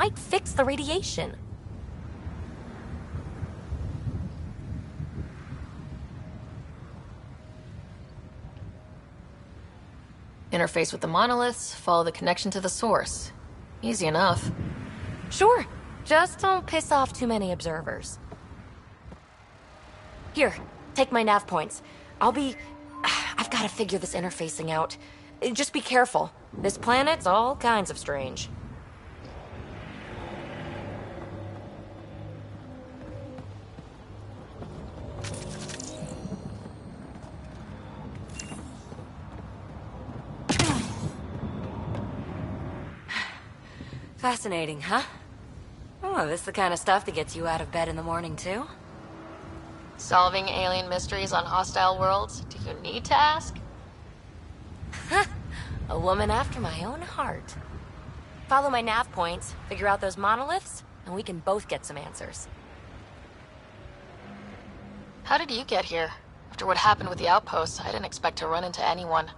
might fix the radiation. Interface with the monoliths, follow the connection to the source. Easy enough. Sure, just don't piss off too many observers. Here, take my nav points. I've got to figure this interfacing out. Just be careful. This planet's all kinds of strange. Fascinating, huh? Oh, this is the kind of stuff that gets you out of bed in the morning, too? Solving alien mysteries on hostile worlds? Do you need to ask? A woman after my own heart. Follow my nav points, figure out those monoliths, and we can both get some answers. How did you get here? After what happened with the outposts, I didn't expect to run into anyone.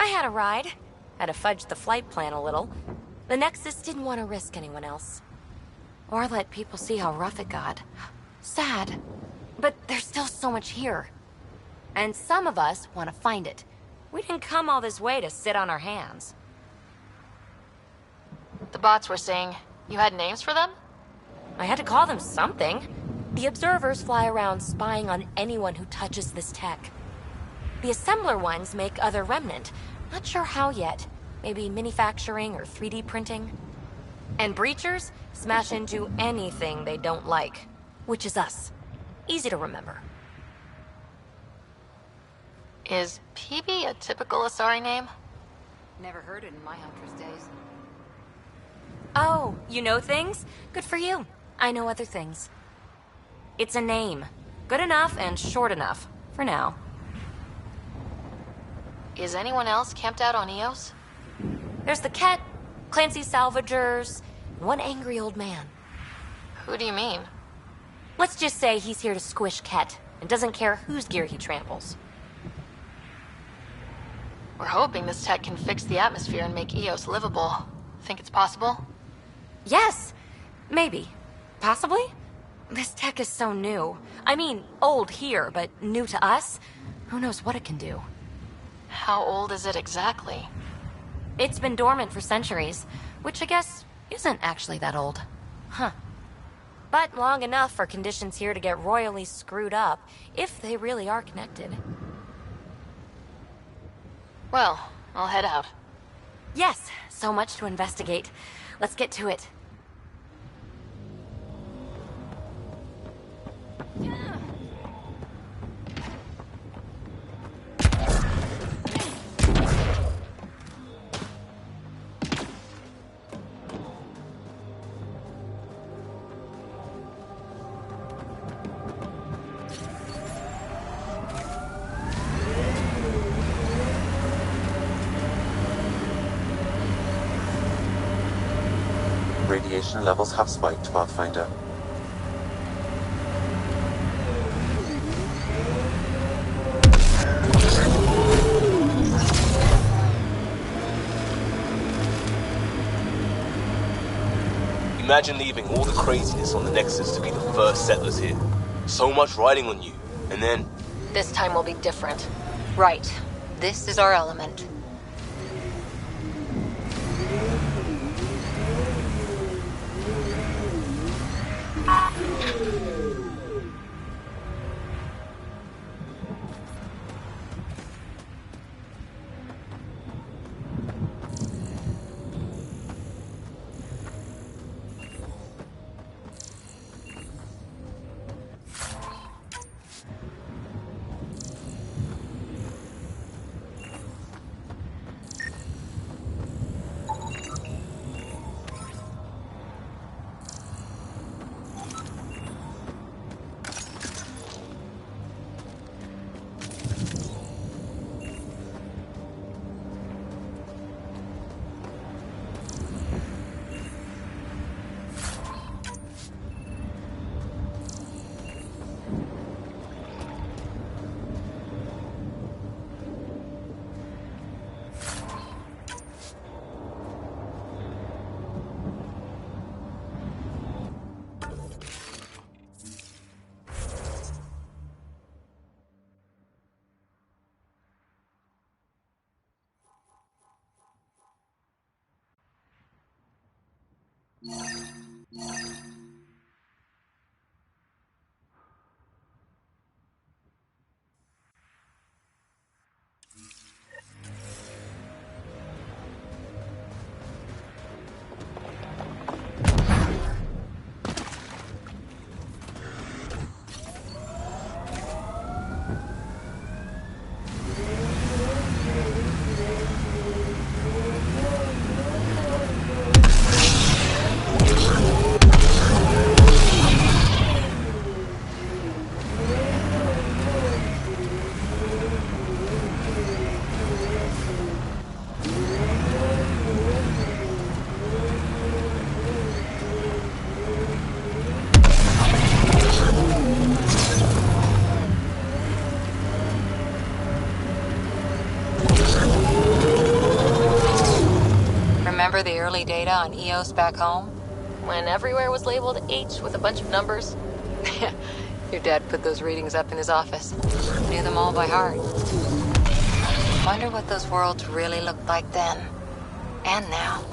I had a ride. Had to fudge the flight plan a little. The Nexus didn't want to risk anyone else. Or let people see how rough it got. Sad. But there's still so much here. And some of us want to find it. We didn't come all this way to sit on our hands. The bots were saying you had names for them? I had to call them something. The observers fly around spying on anyone who touches this tech. The assembler ones make other remnant. Not sure how yet. Maybe manufacturing or 3D printing. And breachers smash into anything they don't like. Which is us. Easy to remember. Is PB a typical Asari name? Never heard it in my Huntress days. Oh, you know things? Good for you. I know other things. It's a name. Good enough and short enough. For now. Is anyone else camped out on Eos? There's the Ket, Clancy Salvagers, and one angry old man. Who do you mean? Let's just say he's here to squish Ket, and doesn't care whose gear he tramples. We're hoping this tech can fix the atmosphere and make Eos livable. Think it's possible? Yes! Maybe. Possibly? This tech is so new. I mean, old here, but new to us? Who knows what it can do? How old is it exactly? It's been dormant for centuries, which I guess isn't actually that old. Huh. But long enough for conditions here to get royally screwed up, if they really are connected. Well, I'll head out. Yes, so much to investigate. Let's get to it. Radiation levels have spiked, Pathfinder. Imagine leaving all the craziness on the Nexus to be the first settlers here. So much riding on you, and then... This time will be different. Right. This is our element. Remember the early data on EOS back home? When everywhere was labeled H with a bunch of numbers. Your dad put those readings up in his office. Knew them all by heart. Wonder what those worlds really looked like then. And now.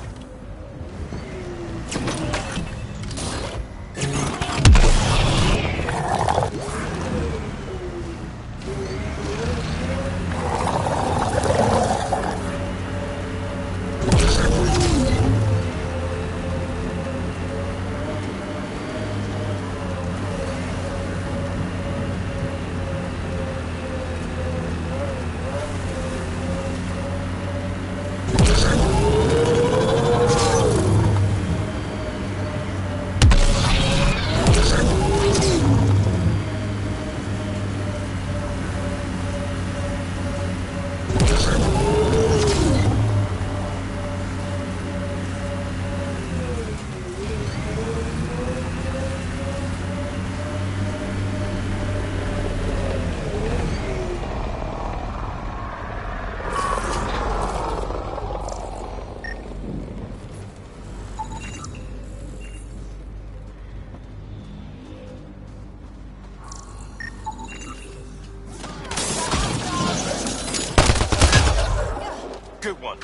Good one.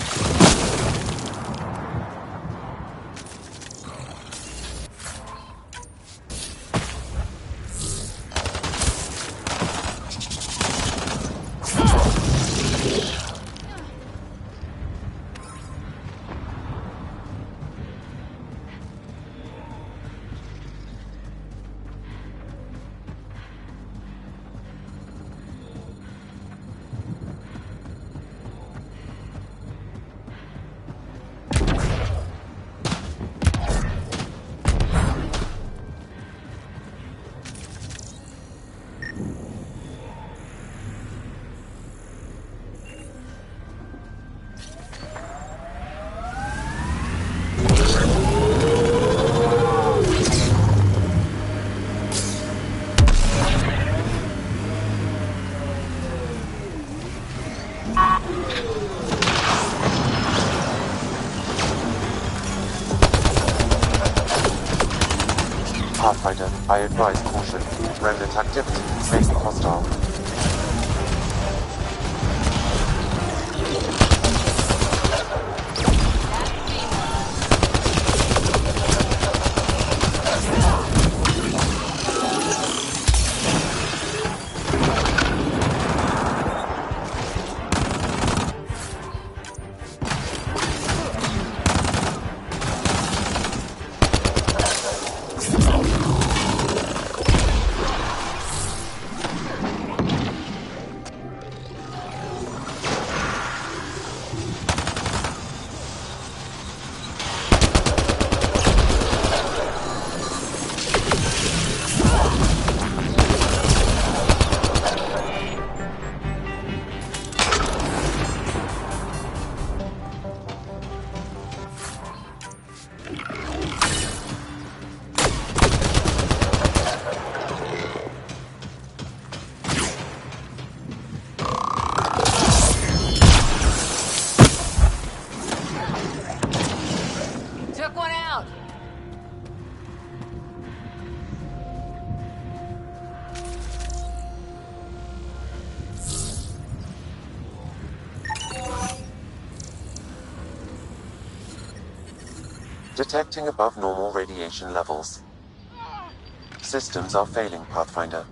Pathfinder, I advise caution. Remnant activity may be hostile. Detecting above normal radiation levels. Systems are failing, Pathfinder.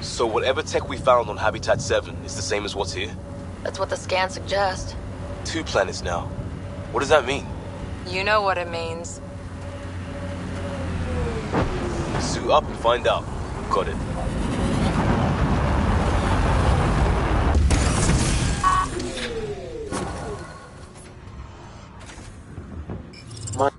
So whatever tech we found on Habitat 7 is the same as what's here? That's what the scans suggest. 2 planets now. What does that mean? You know what it means. Suit up and find out. Got it. My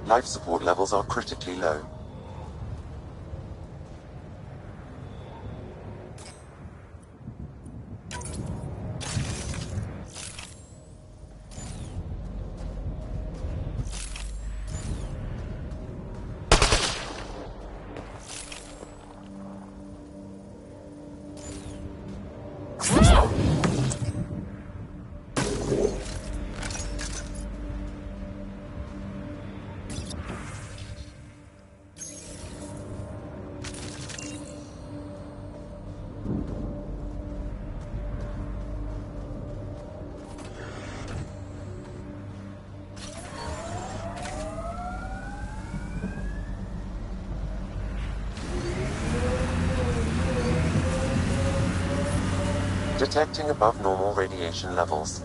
life support levels are critically low. Detecting above normal radiation levels.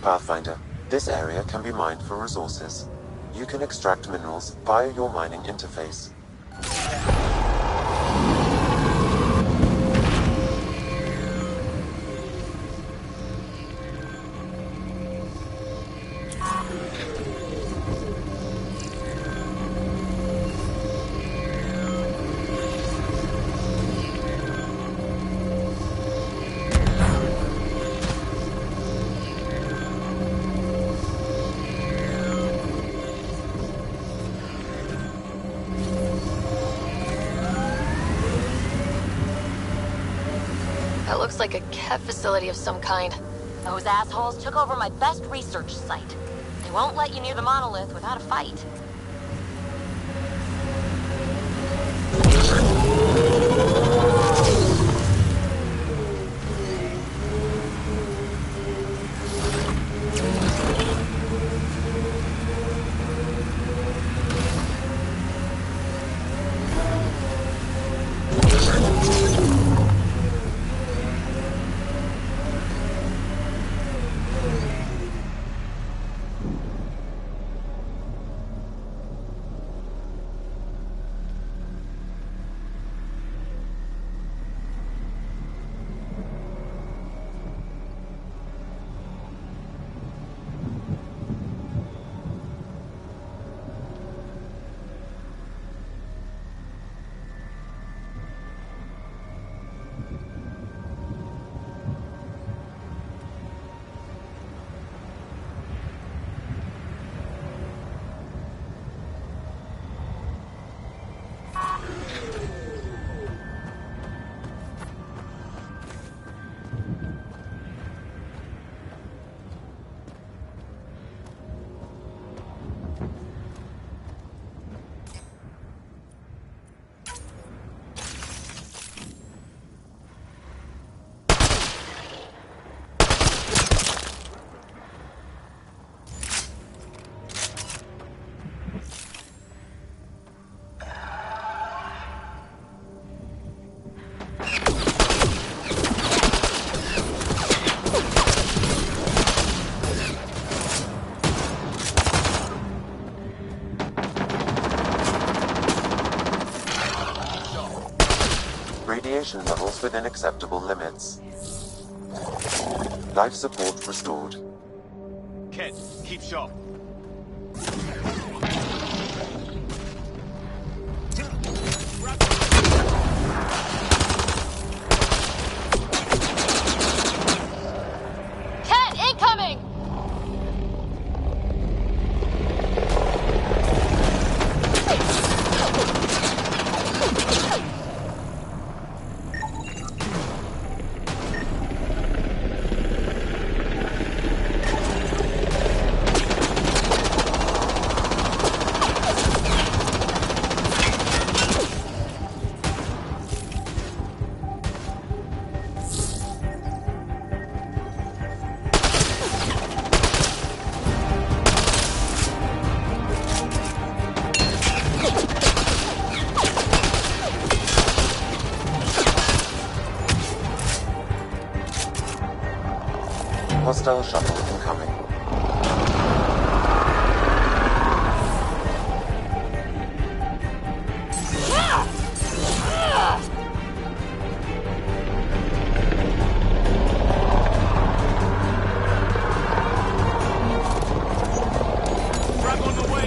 Pathfinder, this area can be mined for resources. You can extract minerals via your mining interface. That looks like a Kev facility of some kind. Those assholes took over my best research site. They won't let you near the monolith without a fight. Radiation levels within acceptable limits. Life support restored. Ken, keep sharp. Ken, incoming! Hostile shuttle incoming. Frag on the way.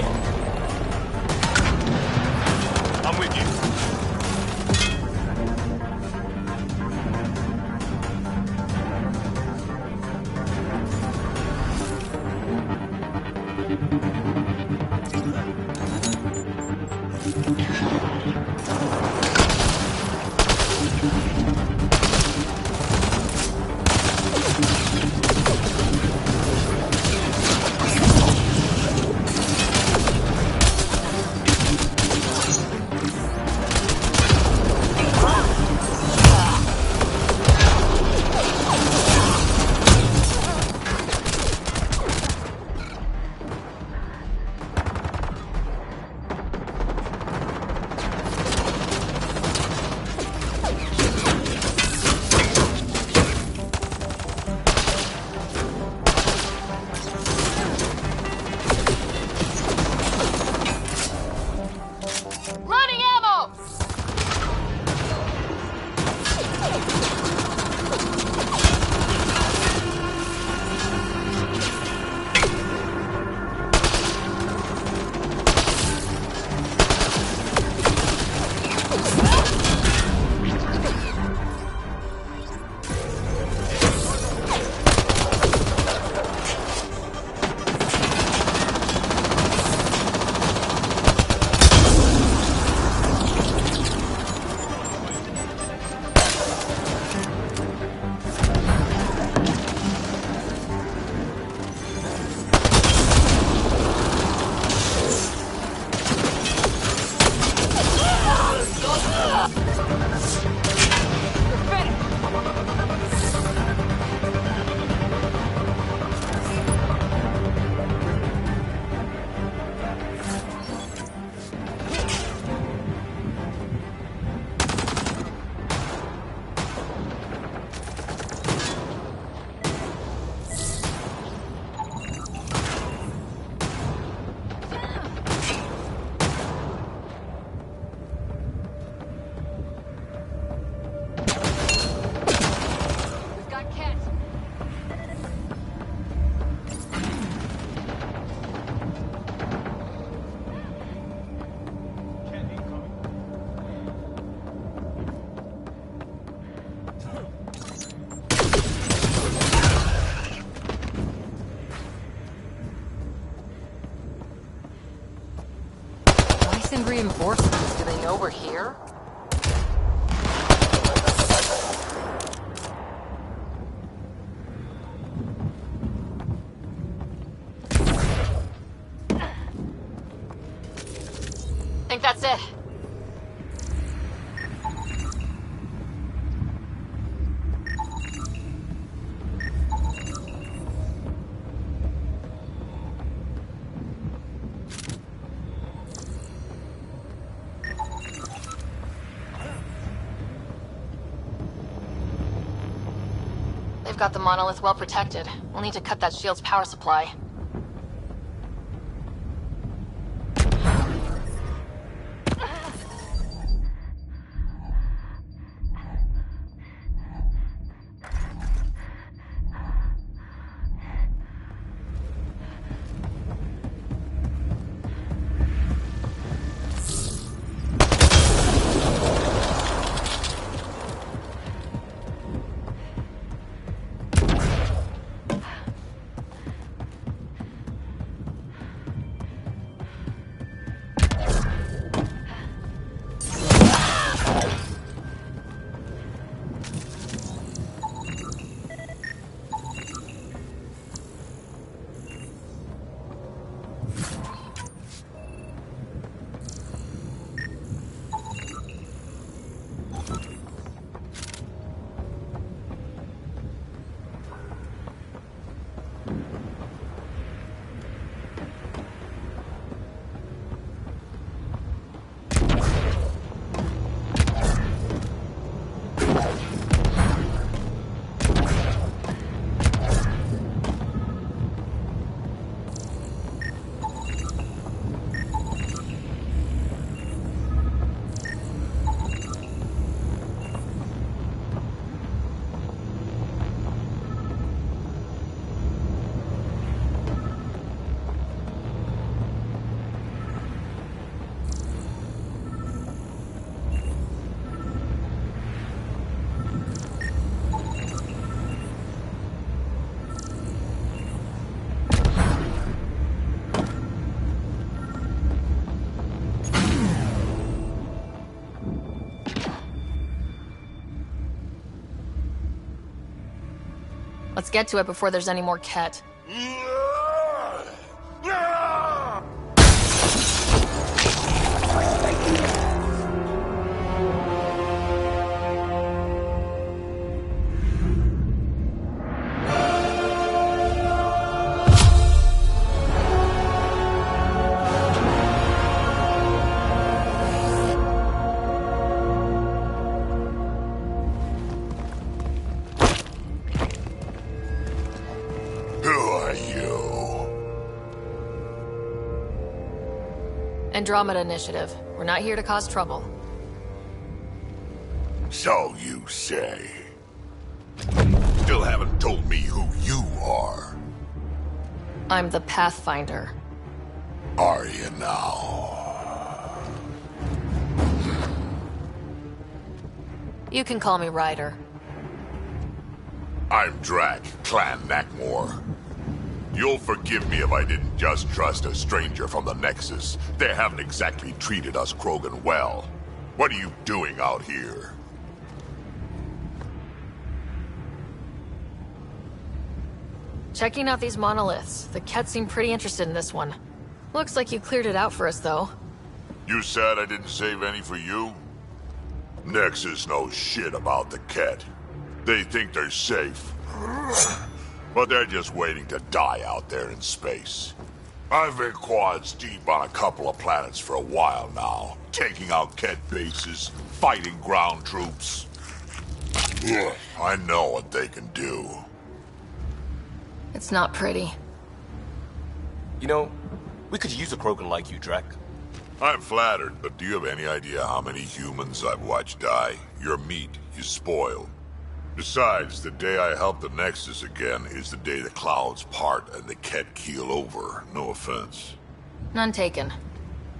I'm with you. Running ammo! We've got Ken. Ken, incoming. Why send reinforcements? Do they know we're here? Think that's it. They've got the monolith well protected. We'll need to cut that shield's power supply. Let's get to it before there's any more Ket. Andromeda Initiative. We're not here to cause trouble. So you say. Still haven't told me who you are. I'm the Pathfinder. Are you now? You can call me Ryder. I'm Drac, Clan Nakmor. You'll forgive me if I didn't just trust a stranger from the Nexus. They haven't exactly treated us Krogan well. What are you doing out here? Checking out these monoliths. The Ket seem pretty interested in this one. Looks like you cleared it out for us, though. You said I didn't save any for you? Nexus knows shit about the Ket. They think they're safe. But they're just waiting to die out there in space. I've been quads deep on a couple of planets for a while now, taking out Ket bases, fighting ground troops. Ugh, I know what they can do. It's not pretty. You know, we could use a Krogan like you, Drac. I'm flattered, but do you have any idea how many humans I've watched die? Your meat is spoiled. Besides, the day I help the Nexus again is the day the clouds part and the Ket keel over. No offense. None taken.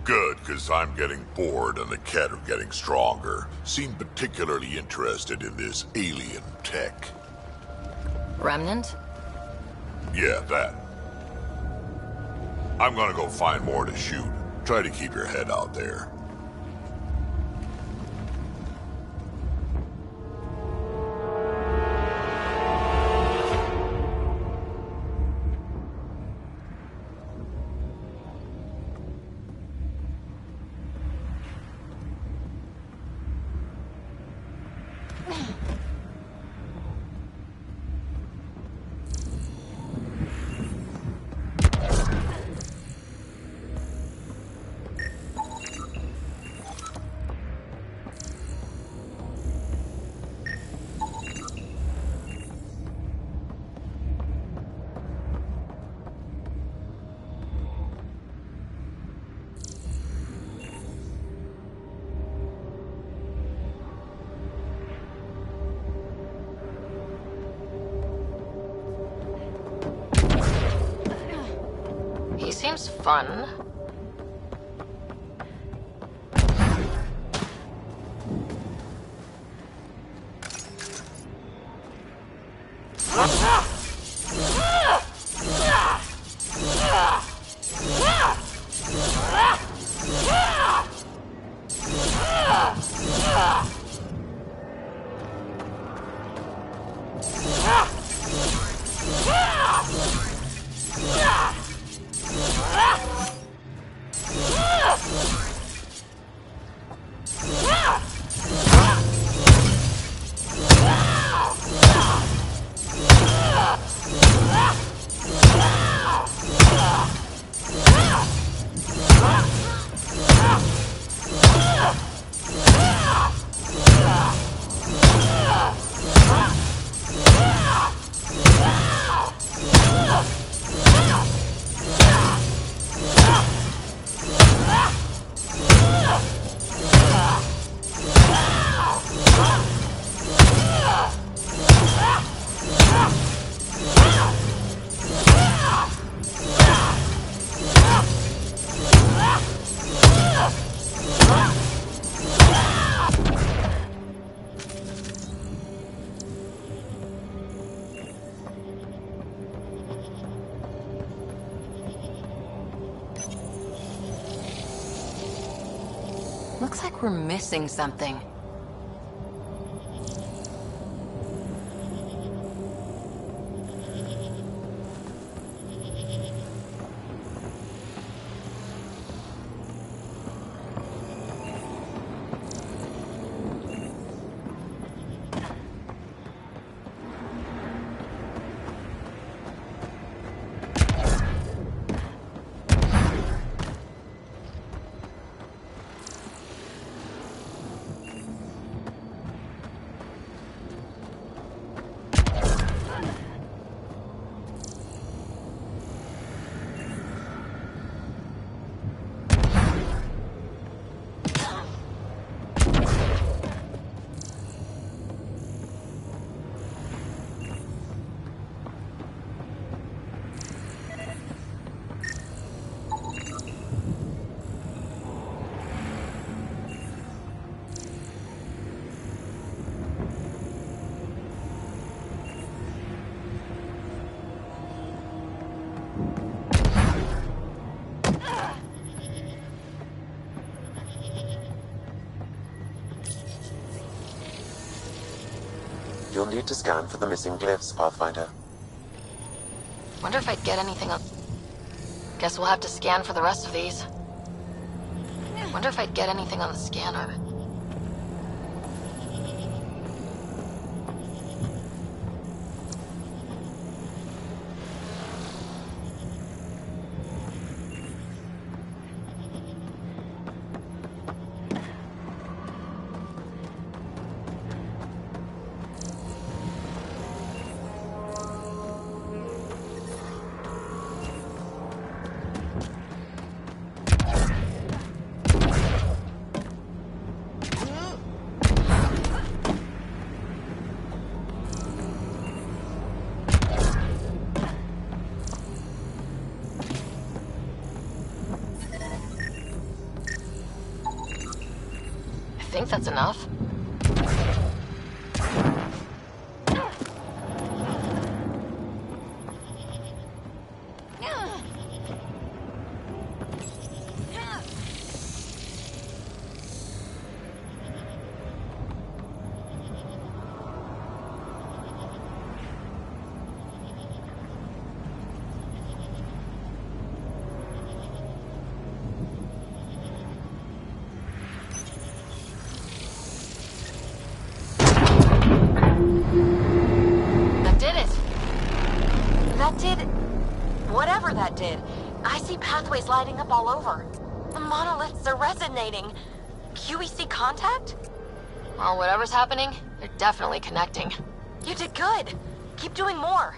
Good, because I'm getting bored and the Ket are getting stronger. Seem particularly interested in this alien tech. Remnant? Yeah, that. I'm gonna go find more to shoot. Try to keep your head out there. He seems fun. Looks like we're missing something. You'll need to scan for the missing glyphs, Pathfinder. Wonder if I'd get anything on... Guess we'll have to scan for the rest of these. Wonder if I'd get anything on the scanner. I think that's enough. Whatever that did, I see pathways lighting up all over. The monoliths are resonating. QEC contact? Well, whatever's happening, they're definitely connecting. You did good. Keep doing more.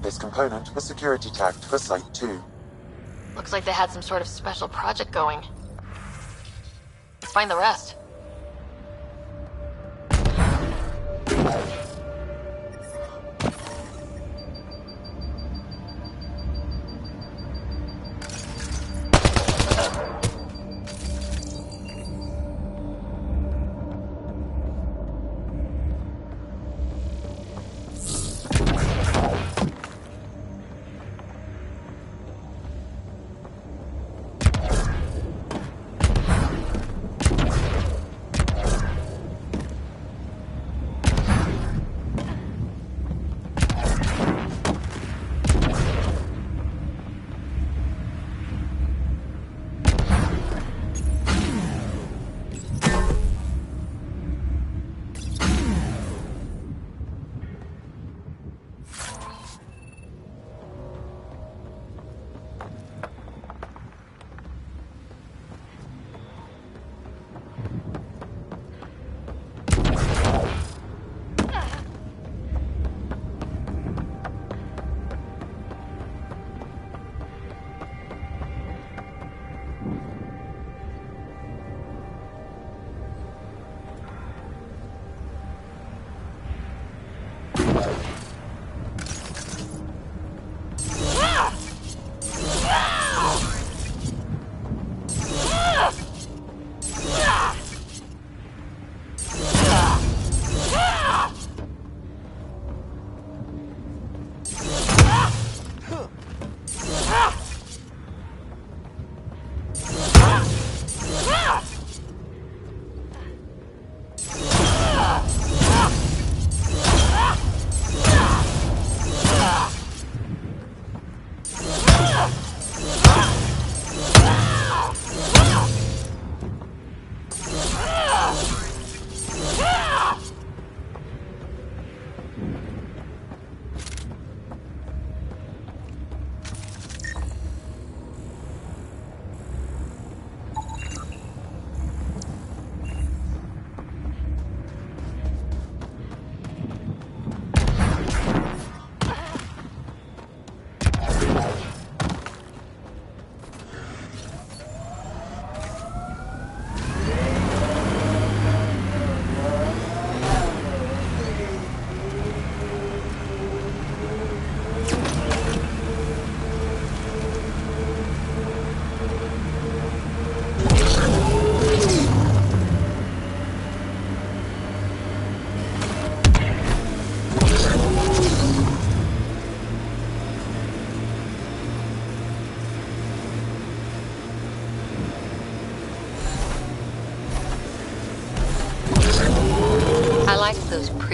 This component was security tagged for Site 2. Looks like they had some sort of special project going. Let's find the rest.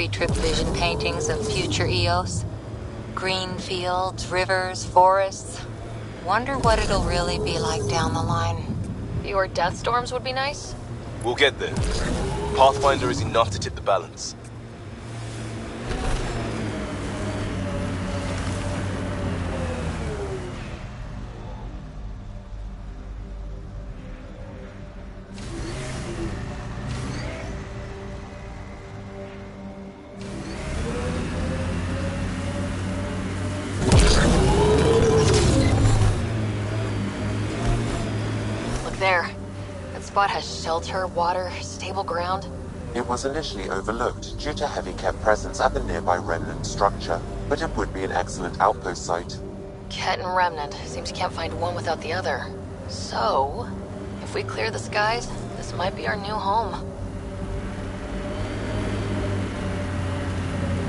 pre-trip vision paintings of future Eos. Green fields, rivers, forests. Wonder what it'll really be like down the line. Fewer death storms would be nice. We'll get there. Pathfinder is enough to tip the balance. There. That spot has shelter, water, stable ground. It was initially overlooked due to heavy kept presence at the nearby remnant structure, but it would be an excellent outpost site. Ket and Remnant. Seems you can't find one without the other. So, if we clear the skies, this might be our new home.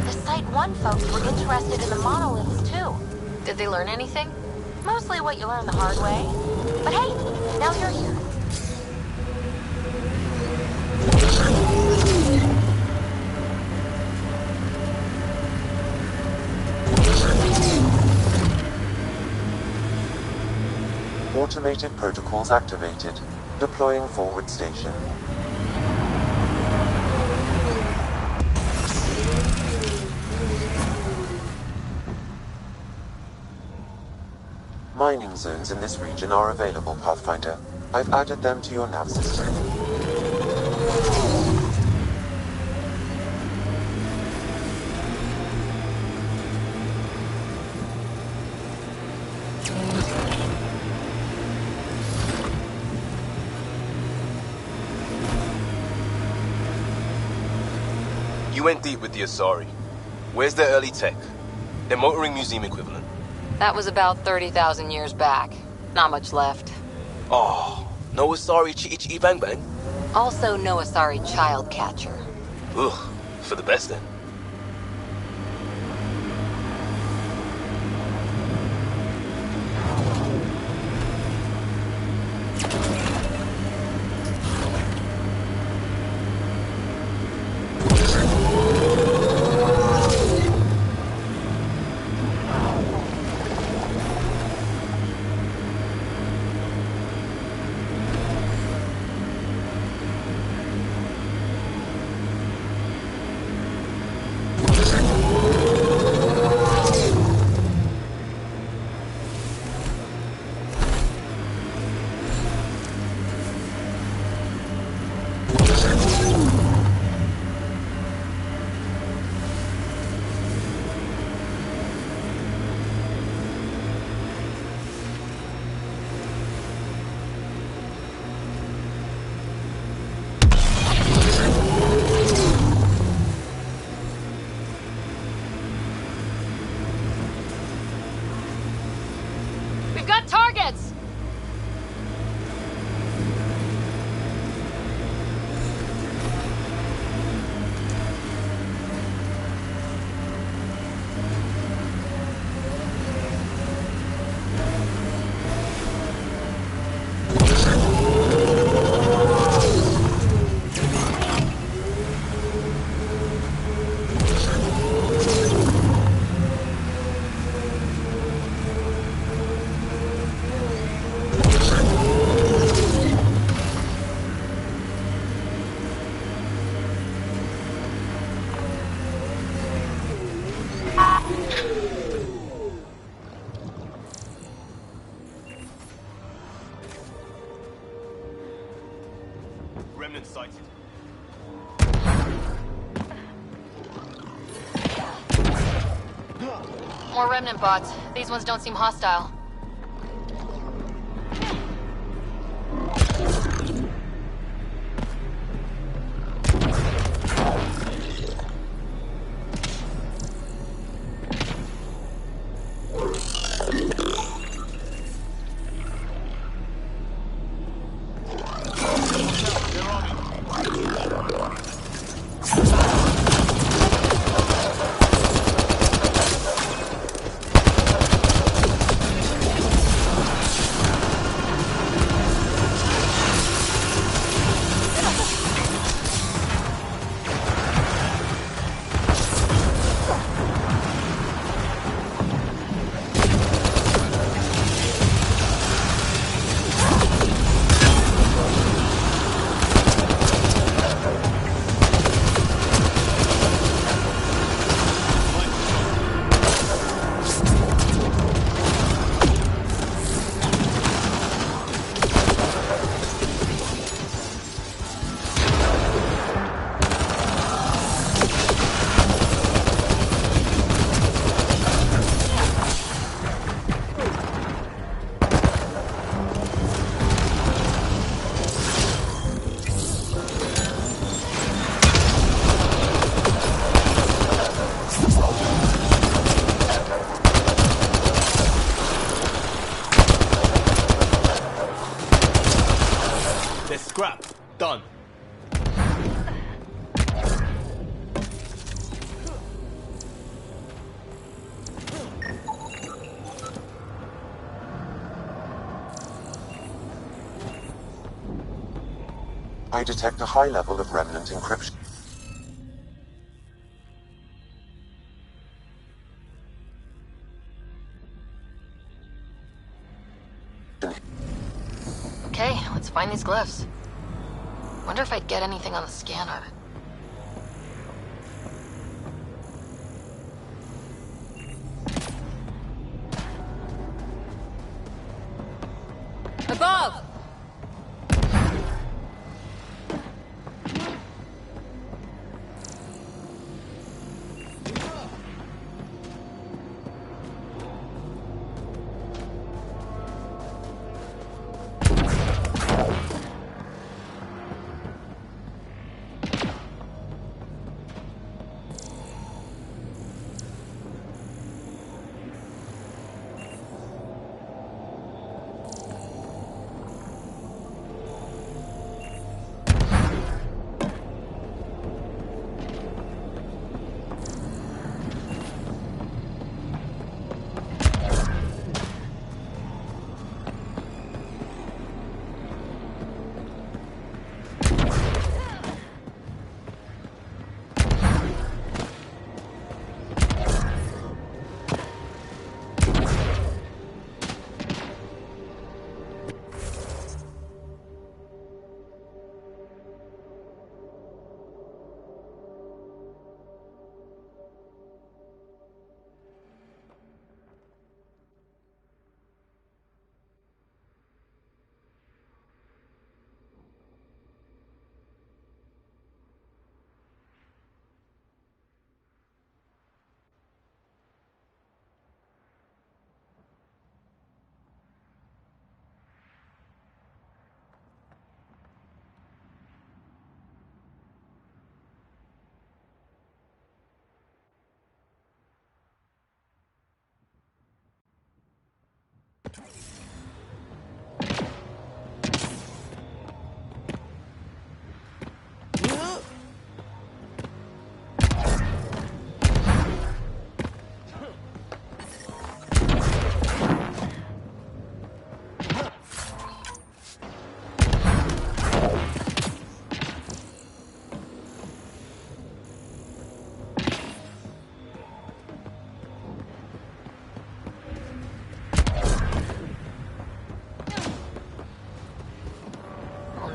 The Site 1 folks were interested in the monoliths, too. Did they learn anything? Mostly what you learn the hard way. But hey, now you're here. Automated protocols activated. Deploying forward station. Mining zones in this region are available, Pathfinder. I've added them to your nav system. You went deep with the Asari. Where's their early tech? Their motoring museum equivalent. That was about 30,000 years back. Not much left. Oh, no Asari Chitty Bang Bang? Also no Asari child catcher. Ugh, for the best then. We've got targets! Remnant sighted. More Remnant bots. These ones don't seem hostile. I detect a high level of remnant encryption. Okay, let's find these glyphs. Wonder if I'd get anything on the scanner. Above!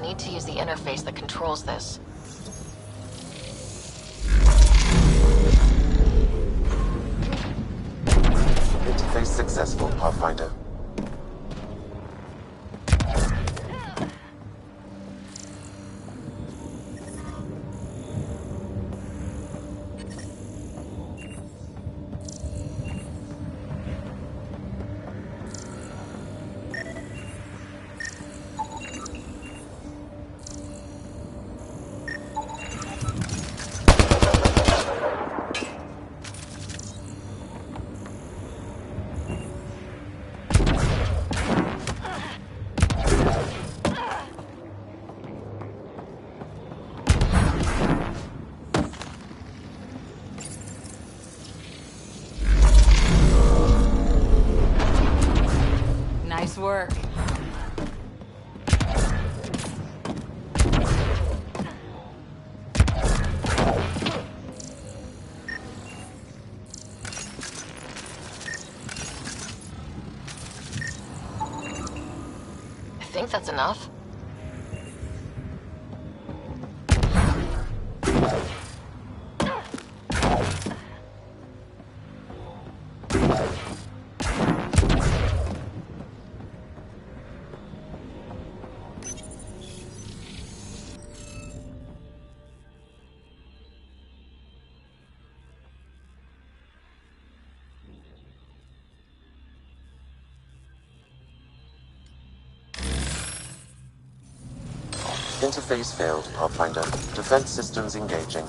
Need to use the interface that controls this. Interface successful, Pathfinder. Nice work. I think that's enough. Interface failed, Pathfinder. Defense systems engaging.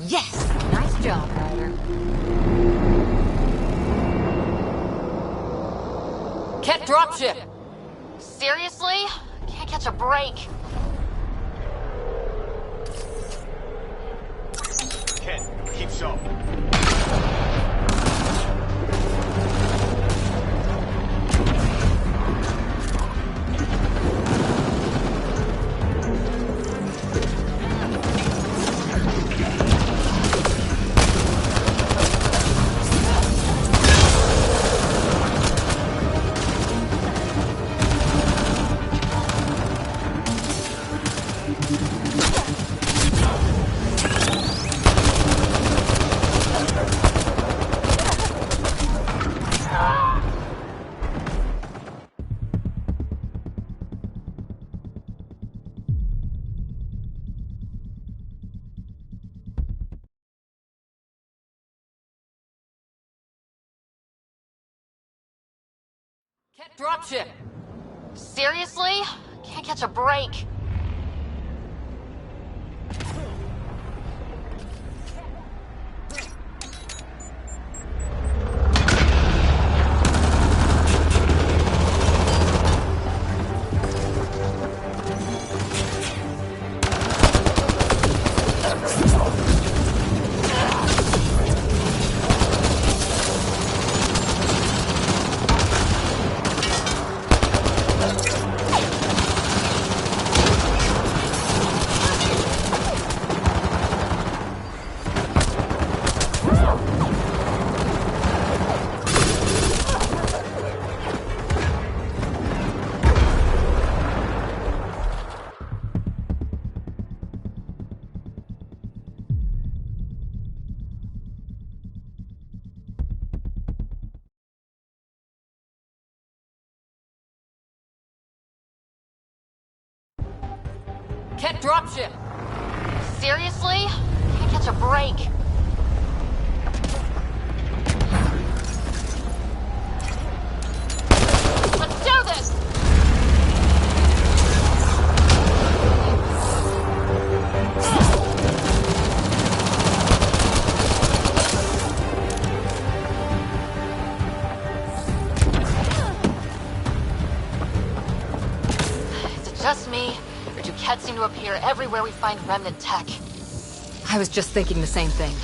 Yes! Nice job, Ryder. Ket dropship! Seriously? Can't catch a break. Ken, keep sharp. Ket dropship! Seriously? Can't catch a break. Ket dropship! Seriously? Can't catch a break. Let's do this! Is it just me? Or do Kets seem to appear everywhere we find remnant tech? I was just thinking the same thing.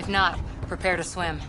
If not, prepare to swim.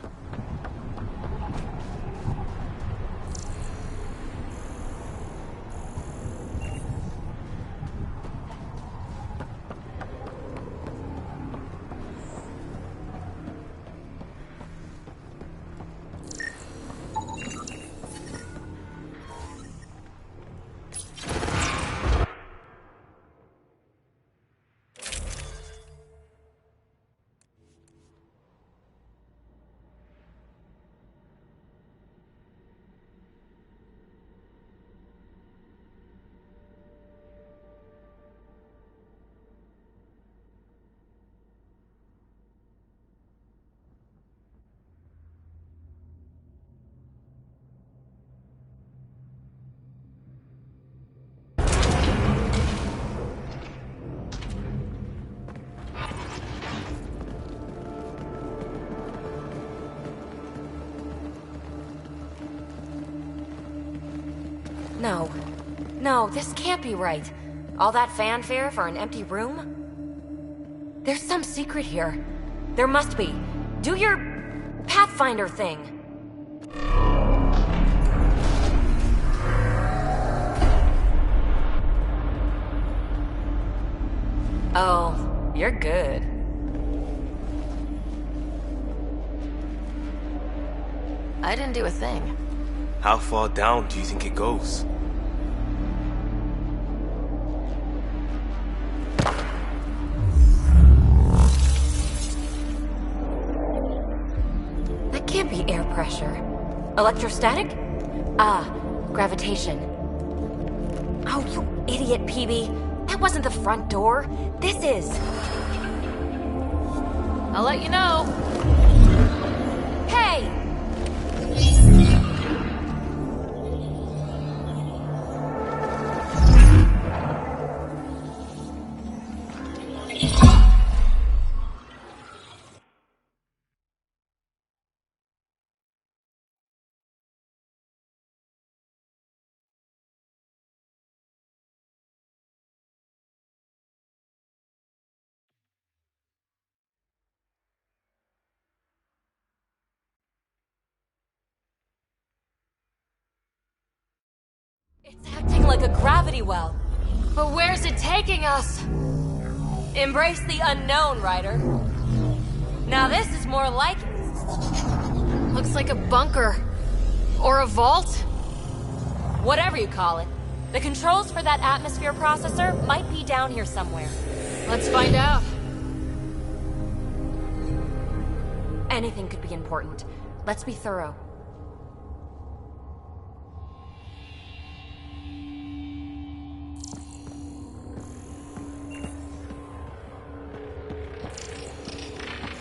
No. No, this can't be right. All that fanfare for an empty room? There's some secret here. There must be. Do your Pathfinder thing. Oh, you're good. I didn't do a thing. How far down do you think it goes? That can't be air pressure. Electrostatic? Ah, gravitation. Oh, you idiot, PB. That wasn't the front door. This is. I'll let you know. Hey! It's acting like a gravity well. But where's it taking us? Embrace the unknown, Ryder. Now this is more like it. Looks like a bunker. Or a vault? Whatever you call it. The controls for that atmosphere processor might be down here somewhere. Let's find out. Anything could be important. Let's be thorough.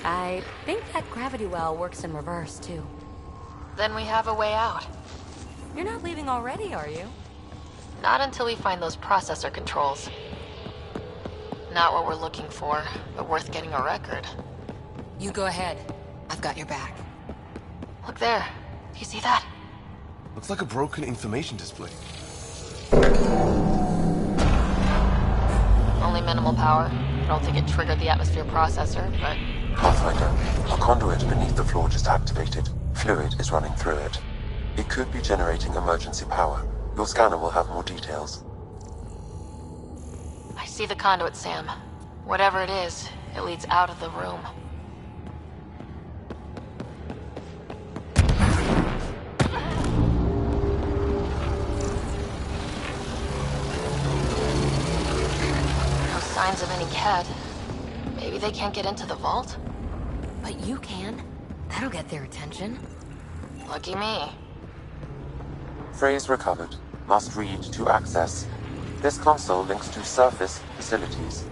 I think that gravity well works in reverse, too. Then we have a way out. You're not leaving already, are you? Not until we find those processor controls. Not what we're looking for, but worth getting a record. You go ahead. I've got your back. Look there. Do you see that? Looks like a broken information display. Only minimal power. I don't think it triggered the atmosphere processor, but... Pathfinder, a conduit beneath the floor just activated. Fluid is running through it. It could be generating emergency power. Your scanner will have more details. I see the conduit, Sam. Whatever it is, it leads out of the room. No signs of any Kett. Maybe they can't get into the vault? But you can. That'll get their attention. Lucky me. Phrase recovered. Must read to access. This console links to surface facilities.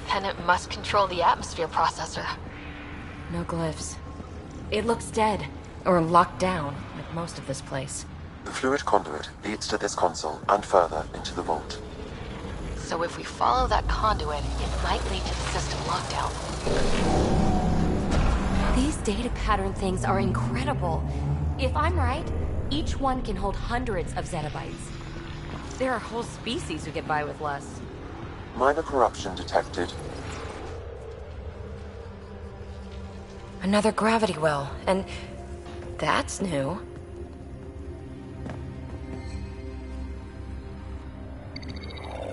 Then it must control the atmosphere processor. No glyphs. It looks dead. Or locked down, like most of this place. The fluid conduit leads to this console and further into the vault. So if we follow that conduit, it might lead to the system lockdown. These data pattern things are incredible. If I'm right, each one can hold hundreds of zettabytes. There are whole species who get by with less. Minor corruption detected. Another gravity well, and that's new.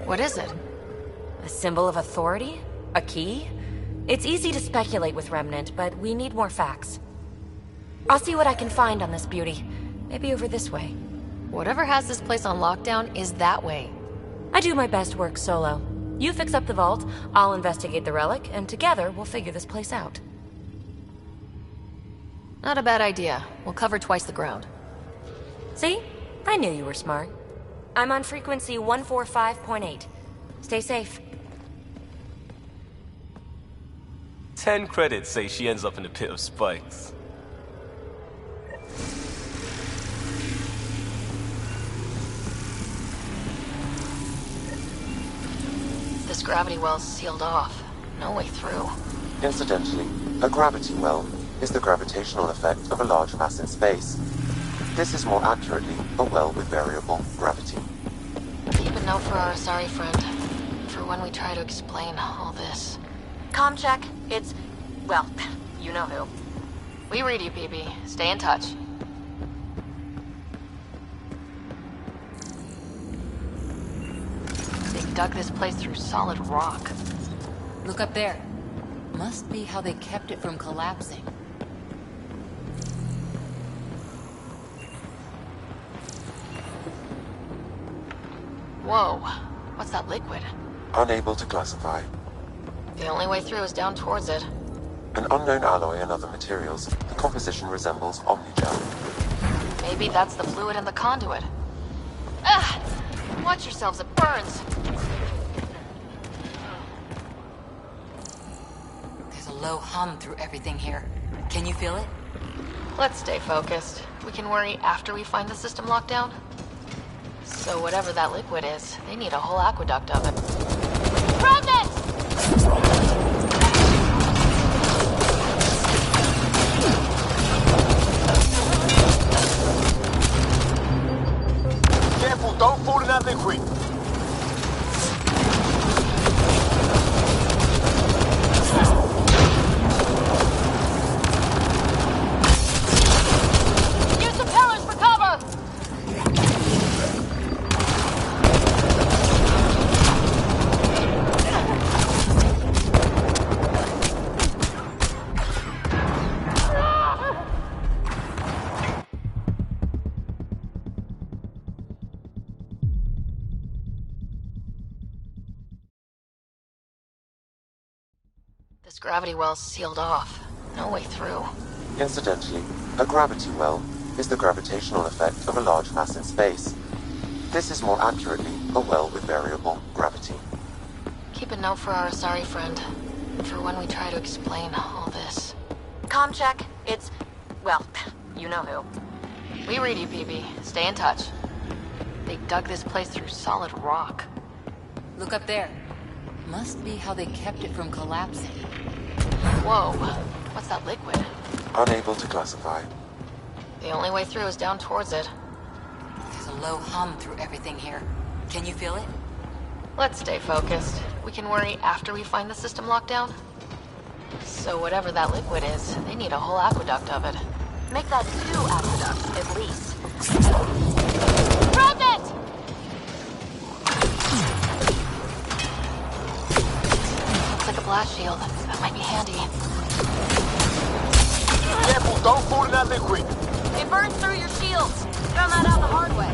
What is it? A symbol of authority? A key? It's easy to speculate with Remnant, but we need more facts. I'll see what I can find on this beauty. Maybe over this way. Whatever has this place on lockdown is that way. I do my best work solo. You fix up the vault, I'll investigate the relic, and together we'll figure this place out. Not a bad idea. We'll cover twice the ground. See? I knew you were smart. I'm on frequency 145.8. Stay safe. 10 credits say she ends up in a pit of spikes. This gravity well's sealed off. No way through. Incidentally, a gravity well is the gravitational effect of a large mass in space. This is more accurately a well with variable gravity. Keep a note for our sorry friend. For when we try to explain all this. Comm check. It's... well, you know who. We read you, PB. Stay in touch. They dug this place through solid rock. Look up there. Must be how they kept it from collapsing. Whoa. What's that liquid? Unable to classify. The only way through is down towards it. An unknown alloy and other materials. The composition resembles omnigel. Maybe that's the fluid in the conduit. Ah! Watch yourselves, it burns. There's a low hum through everything here. Can you feel it? Let's stay focused. We can worry after we find the system lockdown. So whatever that liquid is, they need a whole aqueduct of it. Remnant! Careful, don't fall in that liquid. Use the pillars for cover! This gravity well's sealed off. No way through. Incidentally, a gravity well is the gravitational effect of a large mass in space. This is more accurately a well with variable gravity. Keep a note for our sorry friend. For when we try to explain all this. Comm check. It's... well, you know who. We read you, PB. Stay in touch. They dug this place through solid rock. Look up there. Must be how they kept it from collapsing. Whoa. What's that liquid? Unable to classify. The only way through is down towards it. There's a low hum through everything here. Can you feel it? Let's stay focused. We can worry after we find the system lockdown. So whatever that liquid is, they need a whole aqueduct of it. Make that 2 aqueducts, at least. Remnant! Looks like a blast shield. That might be handy. Careful, don't fall in that liquid. It burns through your shields. Found that out the hard way.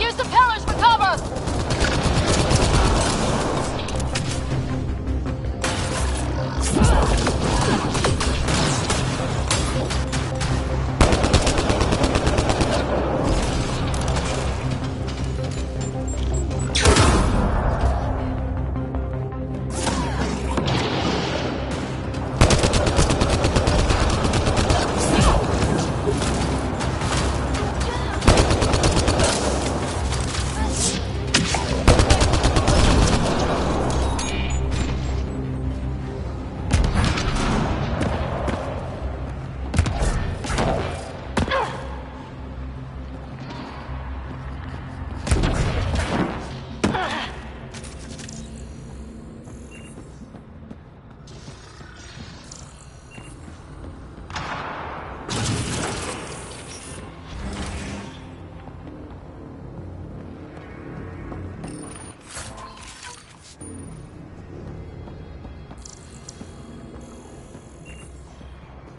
Use the pillars for cover!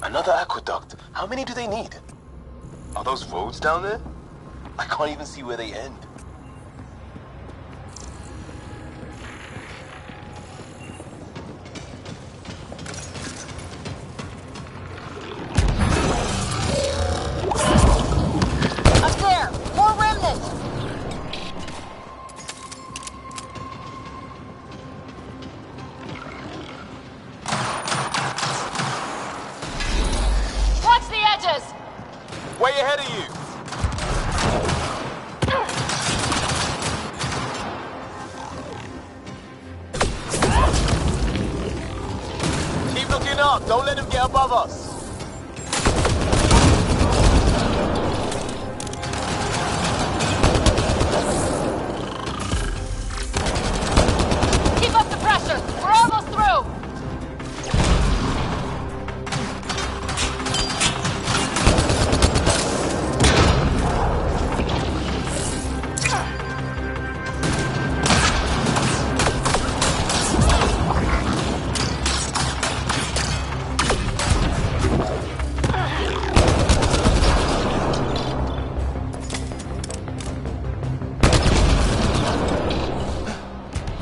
Another aqueduct? How many do they need? Are those roads down there? I can't even see where they end. Up there! More remnants! Watch the edges! Way ahead of you. Keep looking up. Don't let them get above us. Keep up the pressure! We're almost through!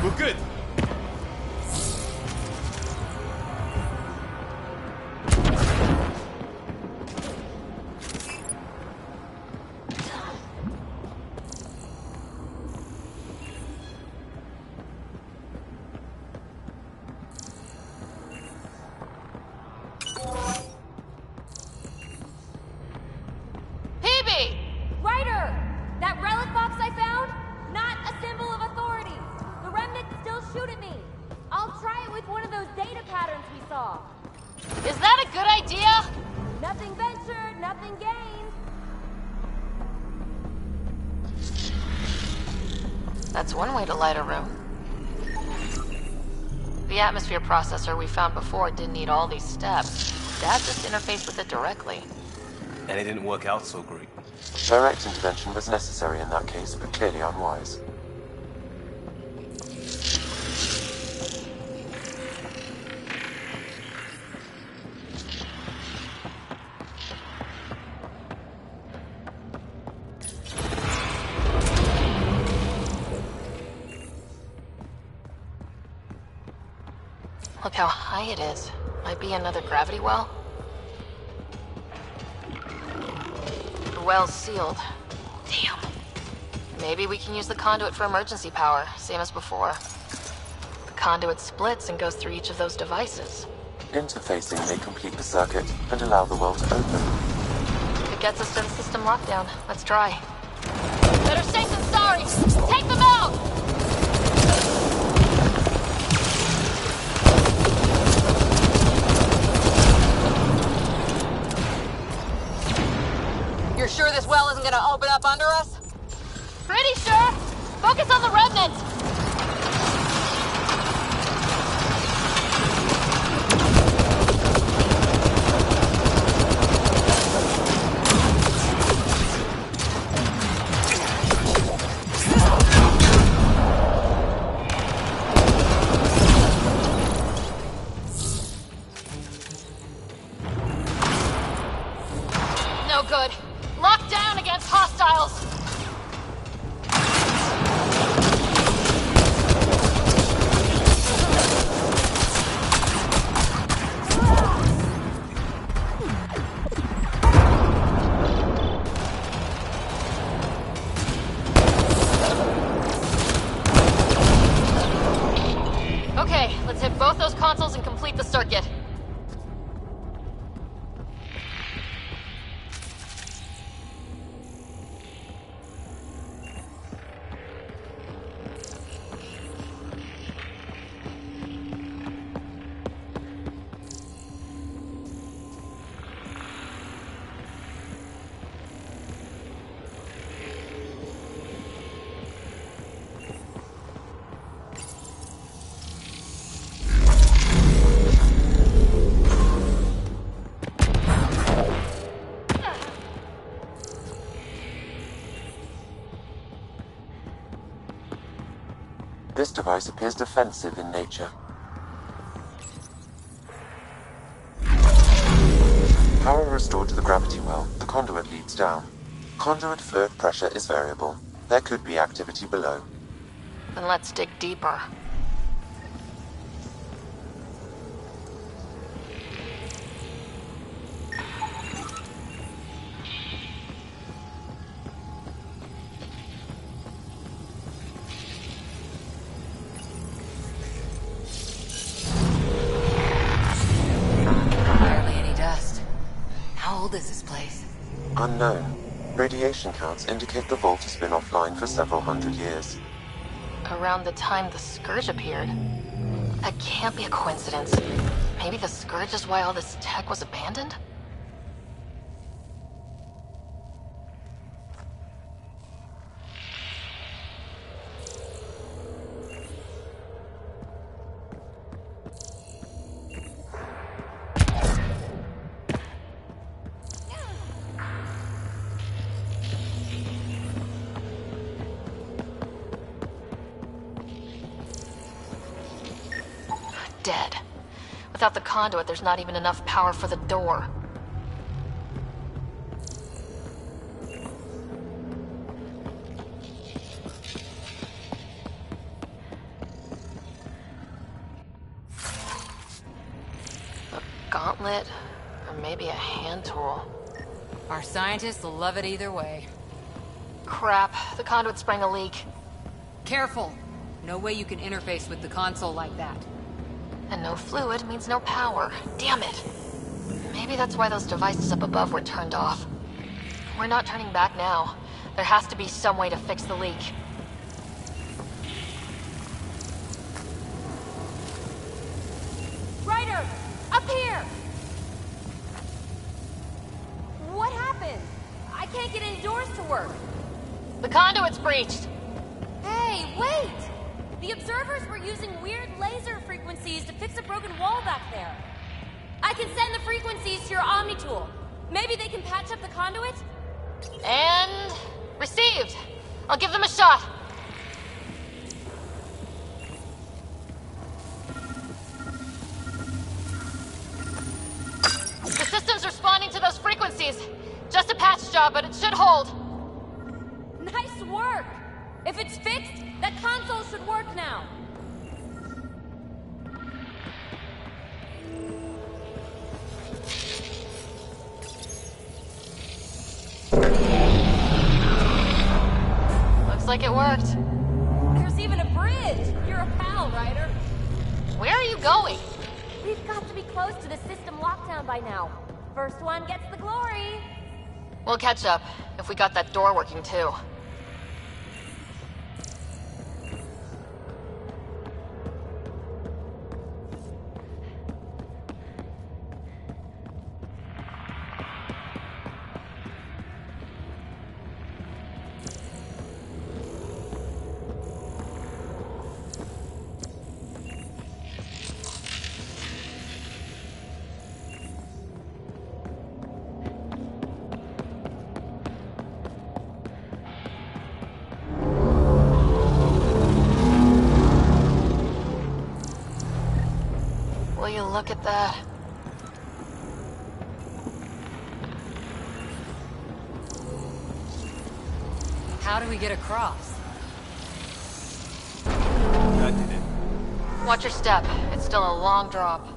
We're good. PB! Ryder! That relic box I found? Not a symbol of authority. The remnants still shoot at me. I'll try it with one of those data patterns we saw. Is that a good idea? Nothing ventured, nothing gained. That's one way to light a room. The atmosphere processor we found before didn't need all these steps. Dad just interfaced with it directly. And it didn't work out so great. Direct intervention was necessary in that case, but clearly unwise. Look how high it is. Might be another gravity well. The well's sealed. Damn. Maybe we can use the conduit for emergency power, same as before. The conduit splits and goes through each of those devices. Interfacing may complete the circuit and allow the well to open. If it gets us to the system lockdown, let's try. Better safe than sorry! Take them out! You're sure this well isn't gonna open up under us? Pretty sure! Focus on the remnants! No good. Locked down against hostiles! Okay, let's hit both those consoles and complete the circuit. This device appears defensive in nature. restored to the gravity well, the conduit leads down. Conduit fluid pressure is variable. There could be activity below. Then let's dig deeper. Barely any dust. How old is this place? Unknown. Radiation counts indicate the vault has been offline for several hundred years. Around the time the Scourge appeared. That can't be a coincidence. Maybe the Scourge is why all this tech was abandoned? Dead. Without the conduit, there's not even enough power for the door. A gauntlet, or maybe a hand tool. Our scientists will love it either way. Crap, the conduit sprang a leak. Careful! No way you can interface with the console like that. And no fluid means no power. Damn it! Maybe that's why those devices up above were turned off. We're not turning back now. There has to be some way to fix the leak. Ryder! Up here! What happened? I can't get any doors to work. The conduit's breached! Hey, wait! The observers were using weird laser frequencies to fix a broken wall back there. I can send the frequencies to your Omni tool. Maybe they can patch up the conduit? And... received! I'll give them a shot! The system's responding to those frequencies. Just a patch job, but it should hold. Nice work! If it's fixed, that console should work now. Looks like it worked. There's even a bridge! You're a pal, Ryder. Where are you going? We've got to be close to the system lockdown by now. First one gets the glory. We'll catch up, if we got that door working too. Will you look at that? How do we get across? That did it. Watch your step. It's still a long drop.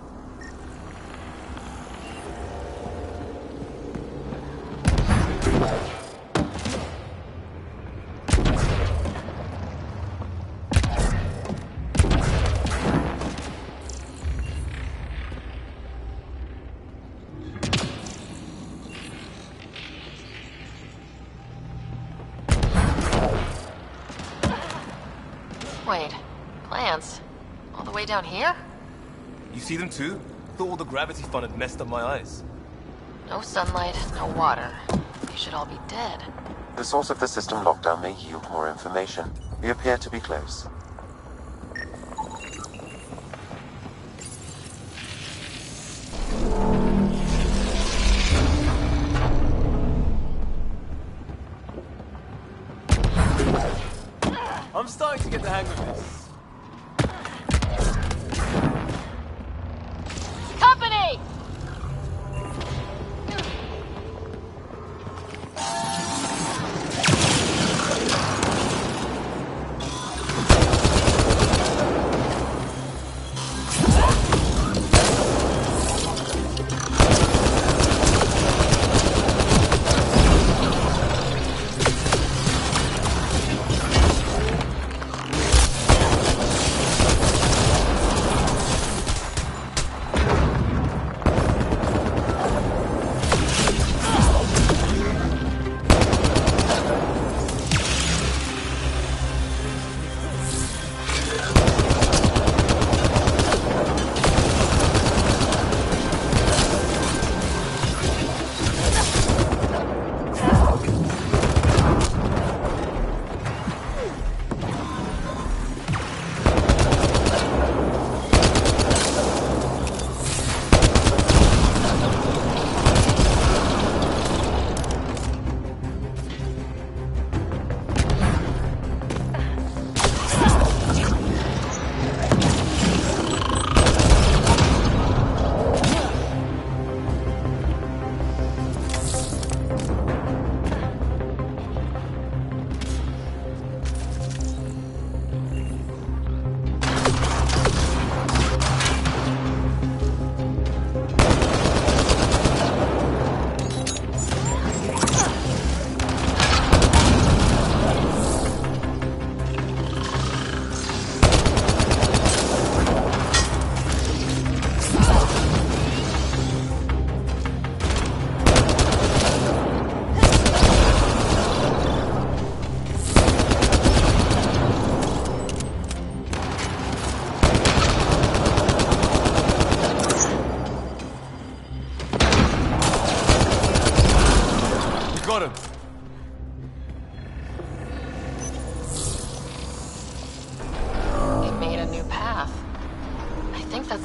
Wait, plants? All the way down here? You see them too? Thought all the gravity fun had messed up my eyes. No sunlight, no water. They should all be dead. The source of the system lockdown may yield more information. We appear to be close. I'm starting to get the hang of this. Company!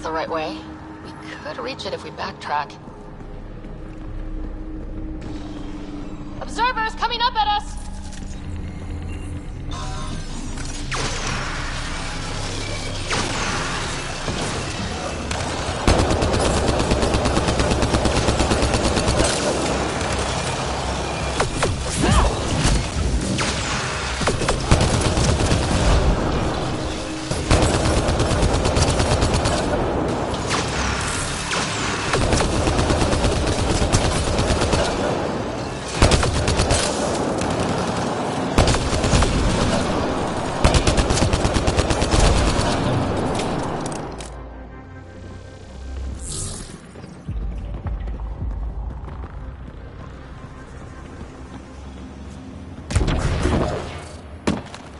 the right way. We could reach it if we backtrack. Observers coming up at us!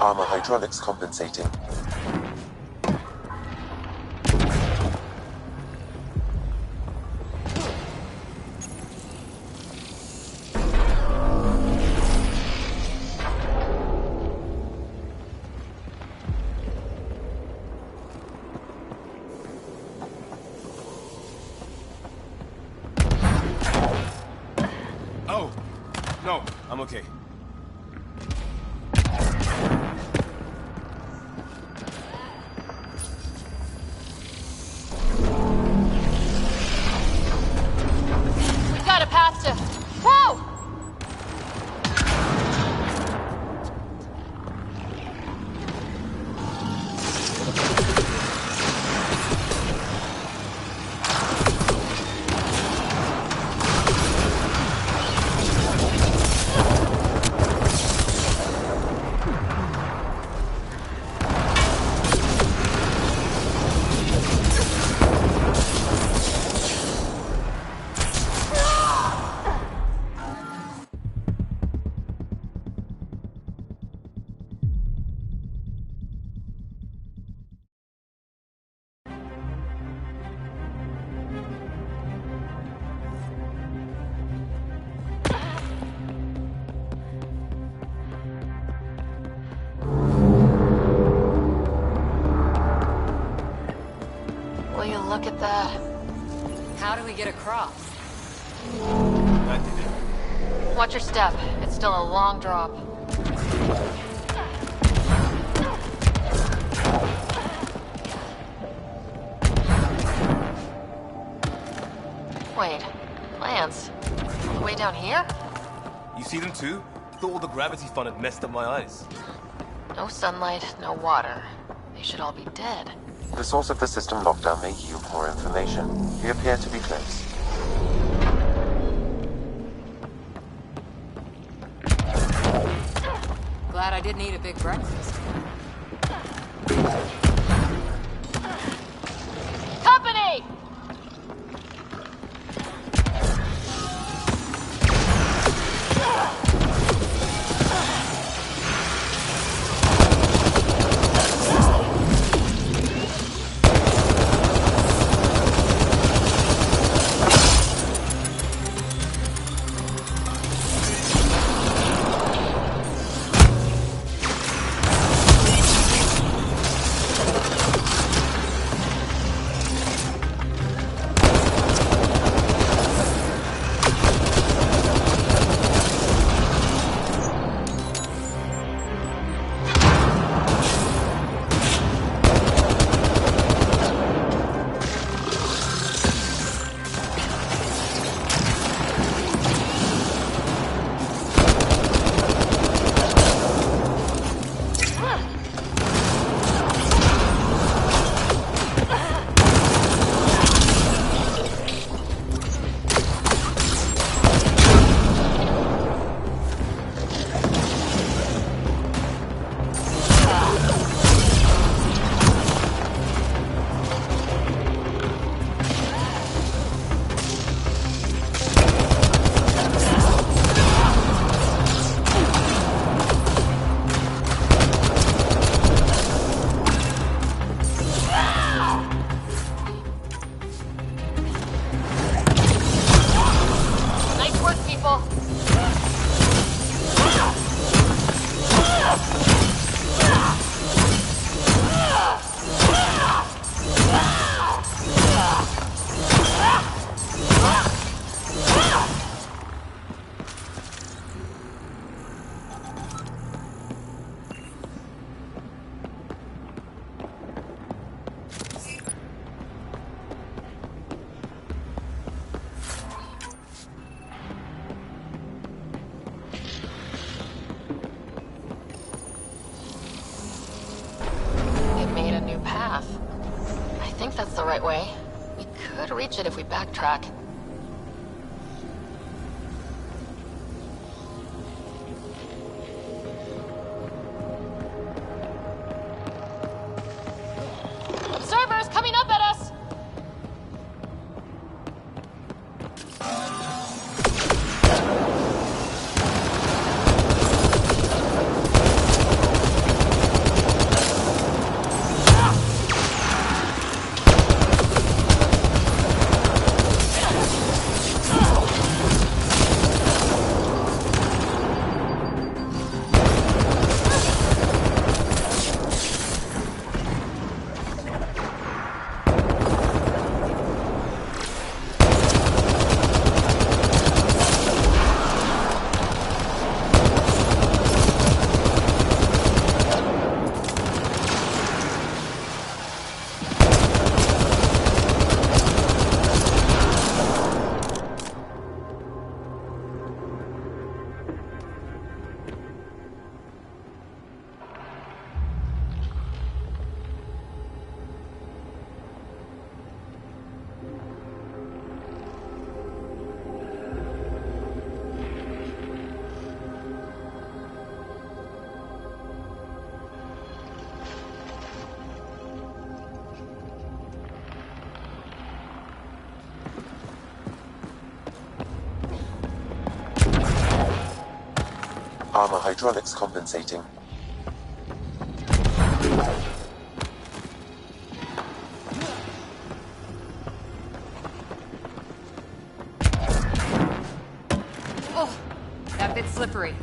Armor hydraulics compensating. Oh, no, I'm okay. We've got a path to... Whoa! Will you look at that? How do we get across? I did it. Watch your step. It's still a long drop. Wait. Plants? All the way down here? You see them too? Thought all the gravity fun had messed up my eyes. No sunlight, no water. They should all be dead. The source of the system lockdown may yield more information. We appear to be close. Glad I didn't eat a big breakfast. Company! think that's the right way. We could reach it if we backtrack. Observers coming up at us! Armor hydraulics compensating. Oh, that bit's slippery.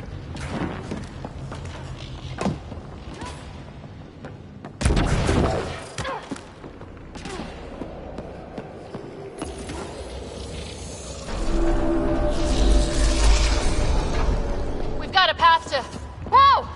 We've got a path to... Whoa!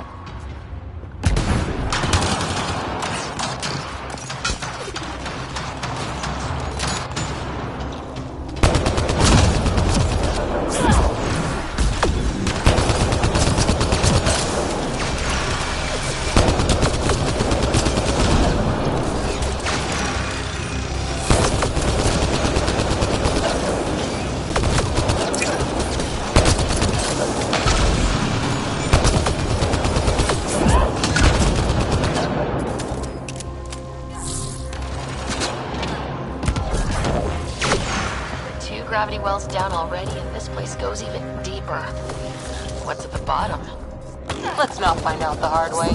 Gravity wells down already, and this place goes even deeper. What's at the bottom? Let's not find out the hard way.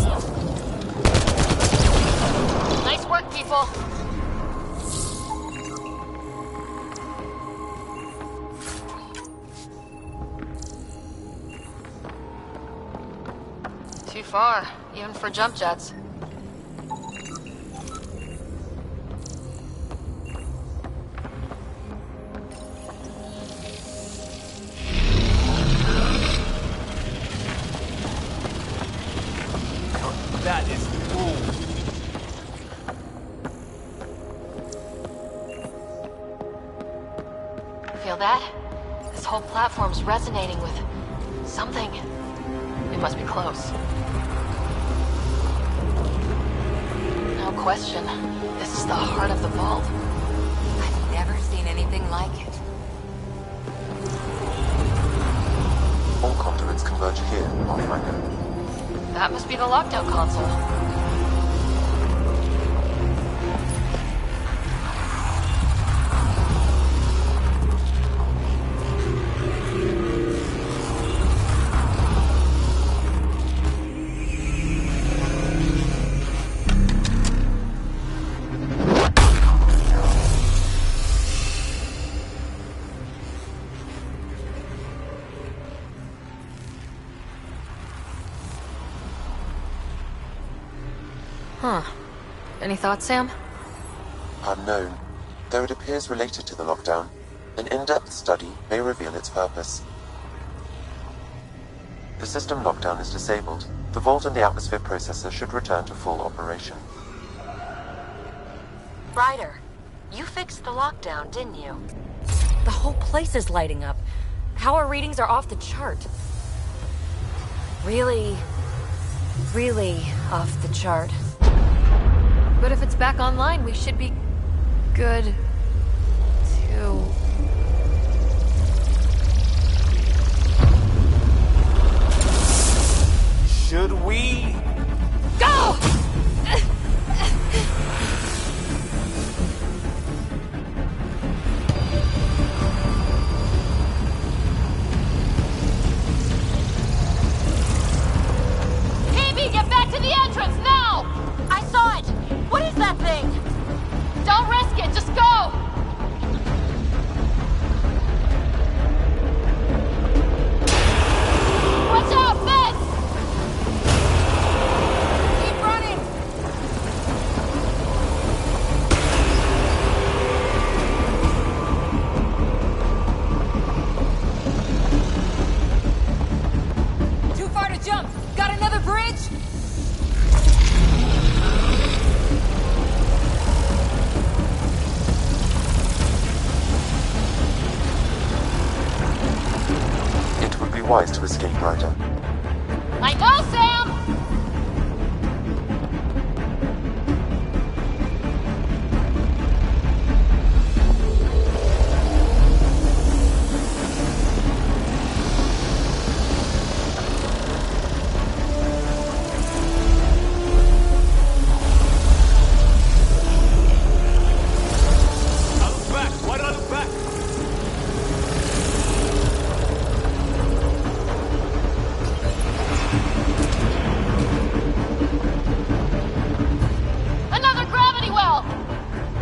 Nice work, people! Too far, even for jump jets. That is cool. Feel that? This whole platform's resonating with something. It must be close. No question. This is the heart of the vault. I've never seen anything like it. All conduits converge here, Pathfinder. That must be the lockdown console. Huh. Any thoughts, Sam? Unknown, though it appears related to the lockdown. An in-depth study may reveal its purpose. The system lockdown is disabled. The vault and the atmosphere processor should return to full operation. Ryder, you fixed the lockdown, didn't you? The whole place is lighting up. Power readings are off the chart. Really off the chart. But if it's back online, we should be... good, too. Should we? Go! PB, get back to the entrance, now! I saw it! What is that thing? Don't risk it, just go! Watch out, fence! Keep running! Too far to jump! Got another bridge? It would be wise to escape, Ryder. I know, Sam! I look back. Why did I look back? Another gravity well!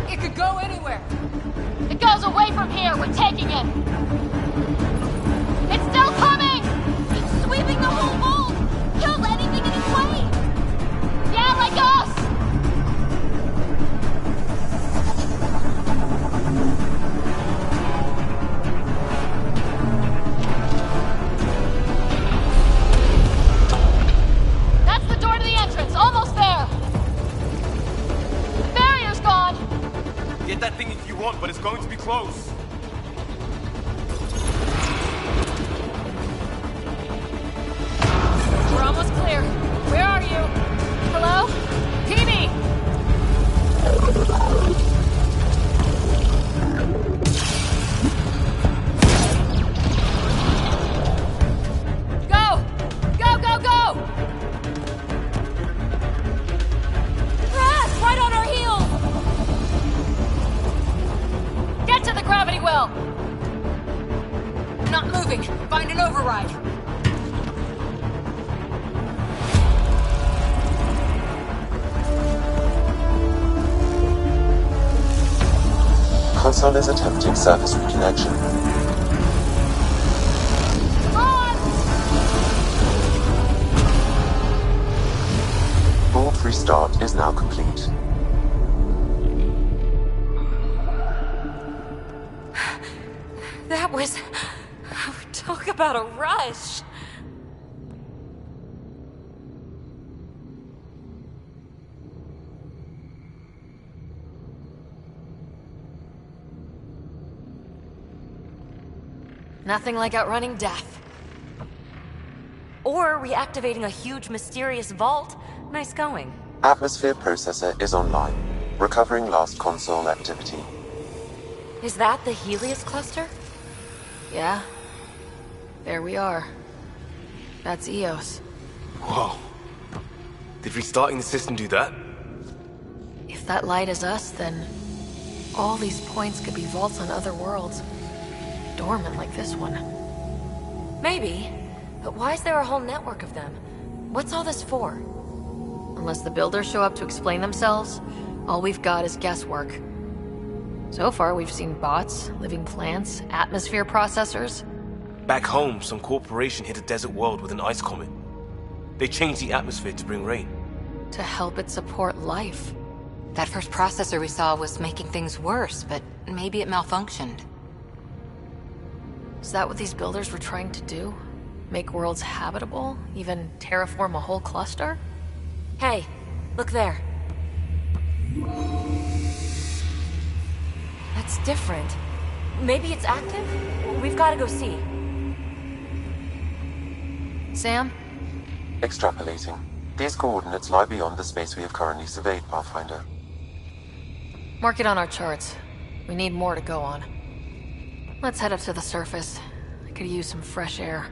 It could go anywhere. It goes away from here, we're taking it! It's still coming! It's sweeping the whole vault! Kills anything in its way! Yeah, like us! That's the door to the entrance, almost there! The barrier's gone! Get that thing if you want, but it's going to be close. We're almost clear. Where are you? Hello? PB! Go! Go, go, go! Ah, right on our heels! Get to the gravity well! Not moving. Find an override. Console is attempting surface reconnection. Come on! Vault restart is now complete. That was... Talk about a rush. Nothing like outrunning death. Or reactivating a huge mysterious vault. Nice going. Atmosphere processor is online, recovering last console activity. Is that the Helios cluster? Yeah. There we are. That's Eos. Whoa. Did restarting the system do that? If that light is us, then all these points could be vaults on other worlds. Dormant like this one. Maybe. But why is there a whole network of them? What's all this for? Unless the builders show up to explain themselves, all we've got is guesswork. So far, we've seen bots, living plants, atmosphere processors. Back home, some corporation hit a desert world with an ice comet. They changed the atmosphere to bring rain. To help it support life. That first processor we saw was making things worse, but maybe it malfunctioned. Is that what these builders were trying to do? Make worlds habitable? Even terraform a whole cluster? Hey, look there. That's different. Maybe it's active? We've got to go see. Sam? Extrapolating. These coordinates lie beyond the space we have currently surveyed, Pathfinder. Mark it on our charts. We need more to go on. Let's head up to the surface. I could use some fresh air.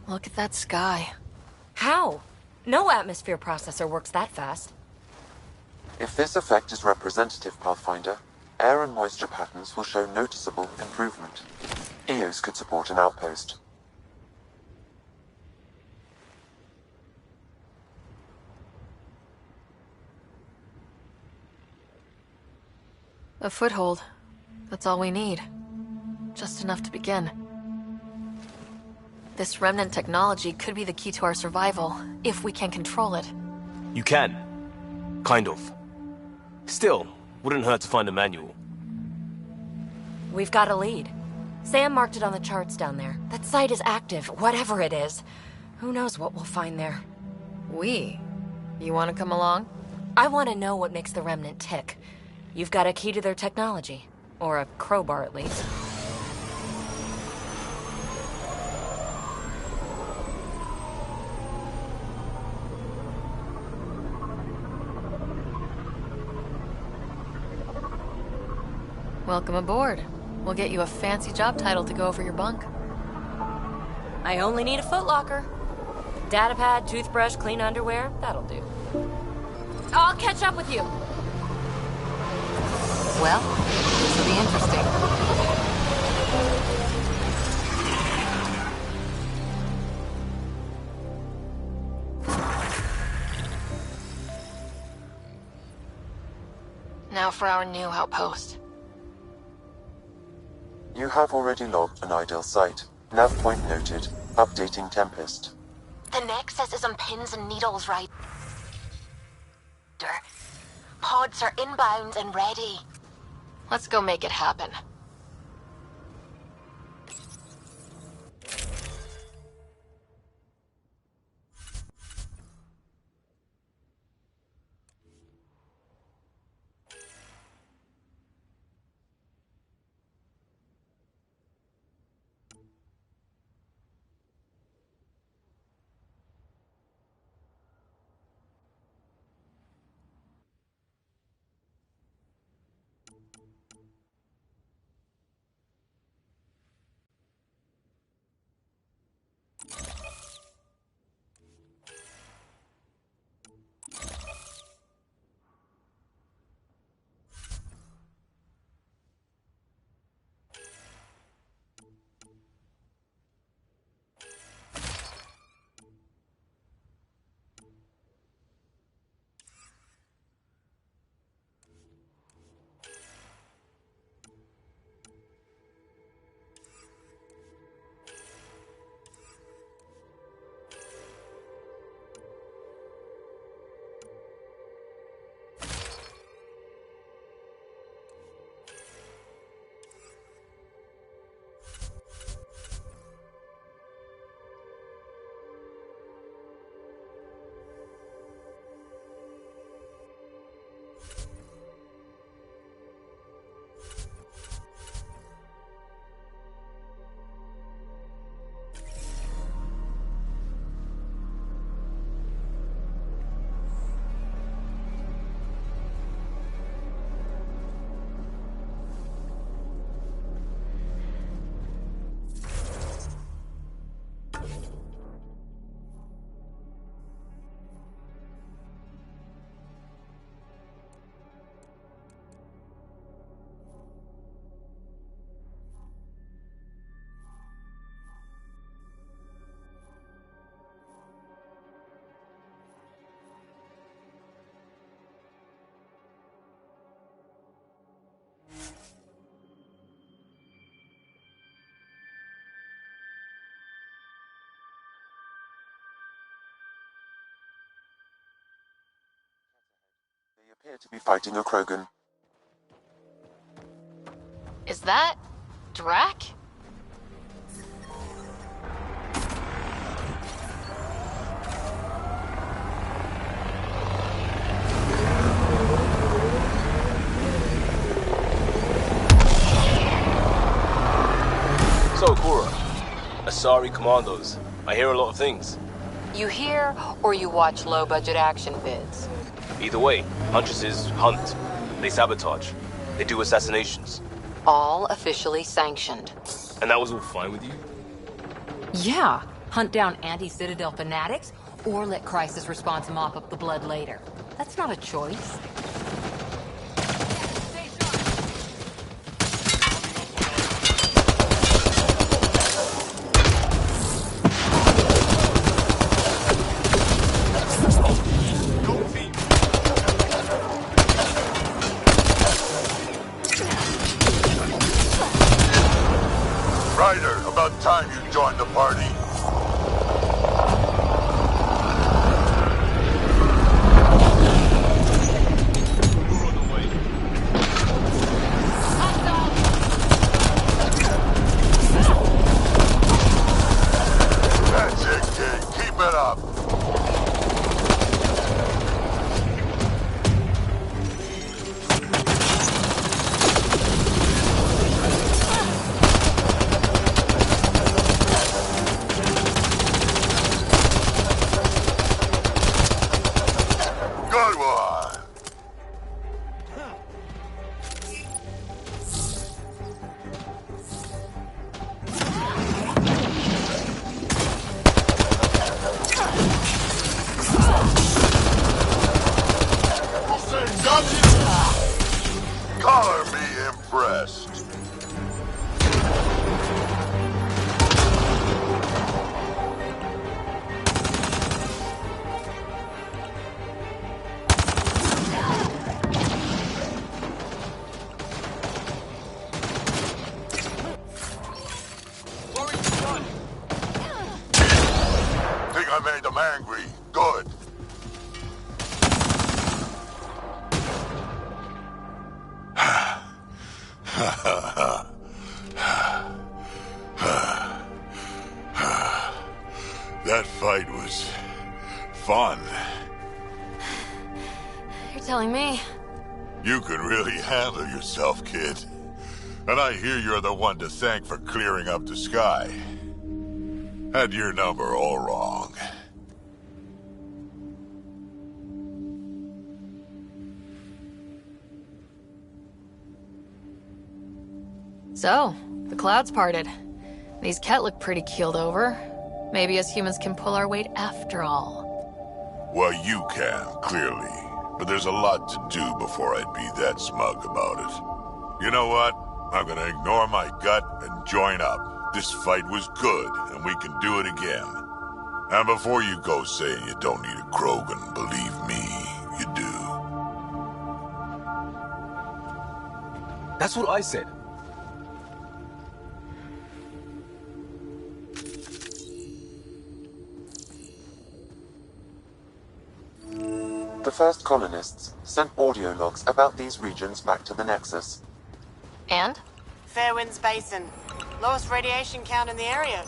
Look at that sky. How? No atmosphere processor works that fast. If this effect is representative, Pathfinder, air and moisture patterns will show noticeable improvement. EOS could support an outpost. A foothold. That's all we need. Just enough to begin. This remnant technology could be the key to our survival, if we can control it. You can. Kind of. Still, wouldn't hurt to find a manual. We've got a lead. Sam marked it on the charts down there. That site is active, whatever it is. Who knows what we'll find there. We? You want to come along? I want to know what makes the remnant tick. You've got a key to their technology. Or a crowbar, at least. Welcome aboard. We'll get you a fancy job title to go over your bunk. I only need a footlocker. Datapad, toothbrush, clean underwear, that'll do. I'll catch up with you. Well, this will be interesting. Now for our new outpost. You have already logged an ideal site. Nav point noted. Updating Tempest. The Nexus is on pins and needles, right? Pods are inbound and ready. Let's go make it happen. appear to be fighting a Krogan. Is that Drac? So, Cora, Asari Commandos. I hear a lot of things. You hear or you watch low-budget action vids? Either way, Huntresses hunt. They sabotage. They do assassinations. All officially sanctioned. And that was all fine with you? Yeah. Hunt down anti-Citadel fanatics, or let Crisis Response mop up the blood later. That's not a choice. Ryder, about time you joined the party. That's it, kid. Keep it up. Good one. Color me impressed. Think I made them angry. Good. That fight was fun. You're telling me. You can really handle yourself, kid. And I hear you're the one to thank for clearing up the sky. Had your number all wrong. So, the clouds parted. These Ket look pretty keeled over. Maybe us humans can pull our weight after all. Well, you can, clearly. But there's a lot to do before I'd be that smug about it. You know what? I'm gonna ignore my gut and join up. This fight was good, and we can do it again. And before you go saying you don't need a Krogan, believe me, you do. That's what I said. The first colonists sent audio logs about these regions back to the Nexus. And? Fairwinds Basin. Lowest radiation count in the area.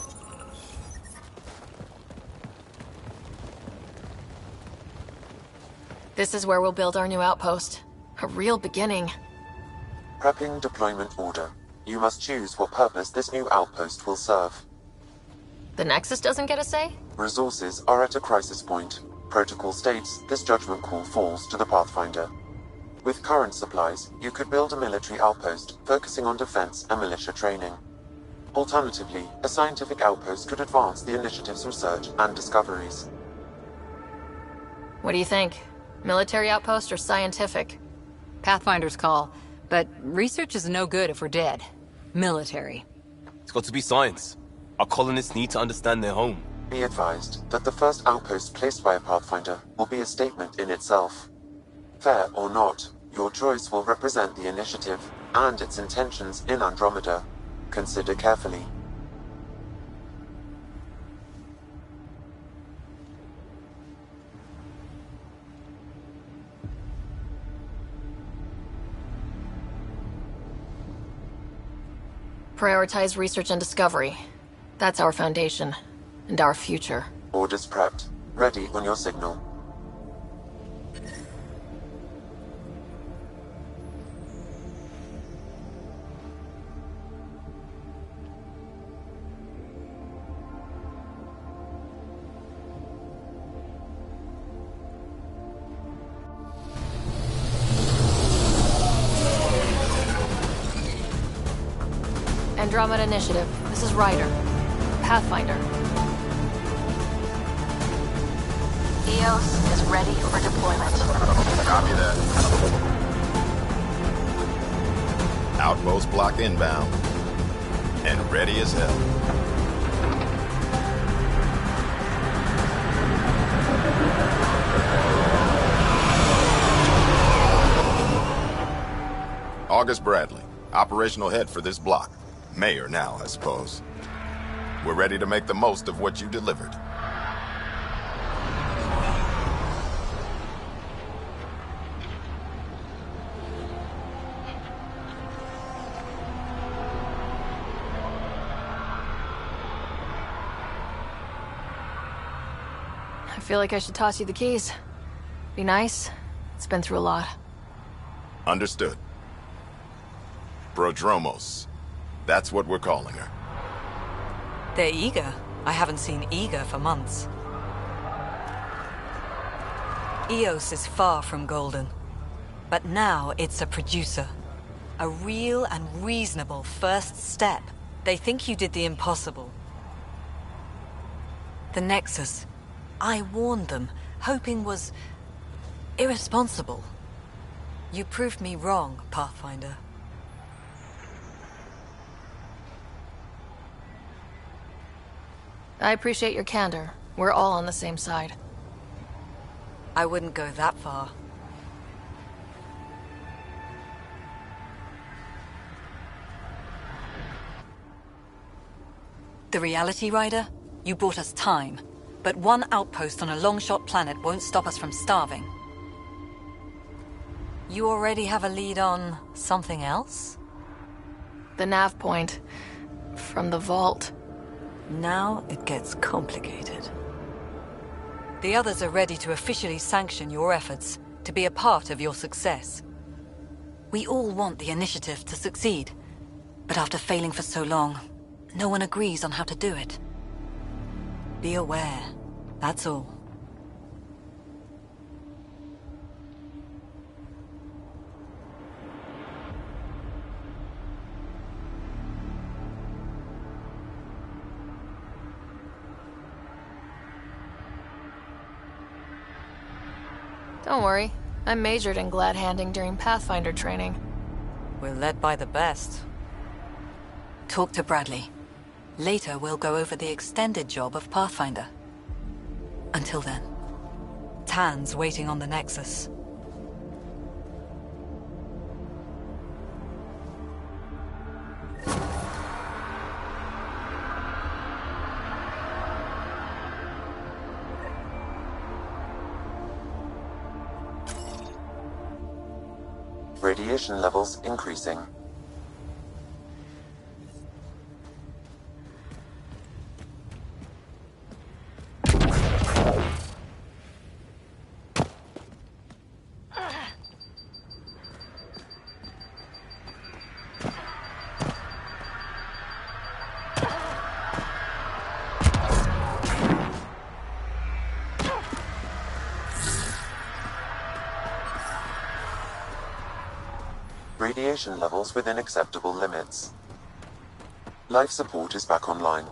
This is where we'll build our new outpost. A real beginning. Prepping deployment order. You must choose what purpose this new outpost will serve. The Nexus doesn't get a say? Resources are at a crisis point. Protocol states this judgment call falls to the Pathfinder. With current supplies, you could build a military outpost focusing on defense and militia training. Alternatively, a scientific outpost could advance the initiative's research and discoveries. What do you think? Military outpost or scientific? Pathfinder's call, but research is no good if we're dead. Military. It's got to be science. Our colonists need to understand their home. Be advised that the first outpost placed by a Pathfinder will be a statement in itself. Fair or not, your choice will represent the initiative and its intentions in Andromeda. Consider carefully. Prioritize research and discovery. That's our foundation. And our future. Orders prepped. Ready on your signal. Andromeda Initiative. This is Ryder. Pathfinder. EOS is ready for deployment. Copy that. Outpost block inbound. And ready as hell. August Bradley, operational head for this block. Mayor now, I suppose. We're ready to make the most of what you delivered. I feel like I should toss you the keys. Be nice. It's been through a lot. Understood. Prodromos. That's what we're calling her. They're eager. I haven't seen eager for months. EOS is far from golden. But now it's a producer. A real and reasonable first step. They think you did the impossible. The Nexus. I warned them, hoping was irresponsible. You proved me wrong, Pathfinder. I appreciate your candor. We're all on the same side. I wouldn't go that far. The reality, Rider? You bought us time. But one outpost on a long-shot planet won't stop us from starving. You already have a lead on something else? The nav point. From the vault. Now it gets complicated. The others are ready to officially sanction your efforts, to be a part of your success. We all want the initiative to succeed, but after failing for so long, no one agrees on how to do it. Be aware, that's all. Don't worry. I majored in glad-handing during Pathfinder training. We're led by the best. Talk to Bradley. Later, we'll go over the extended job of Pathfinder. Until then, Tan's waiting on the Nexus. Radiation levels increasing. Radiation levels within acceptable limits. Life support is back online.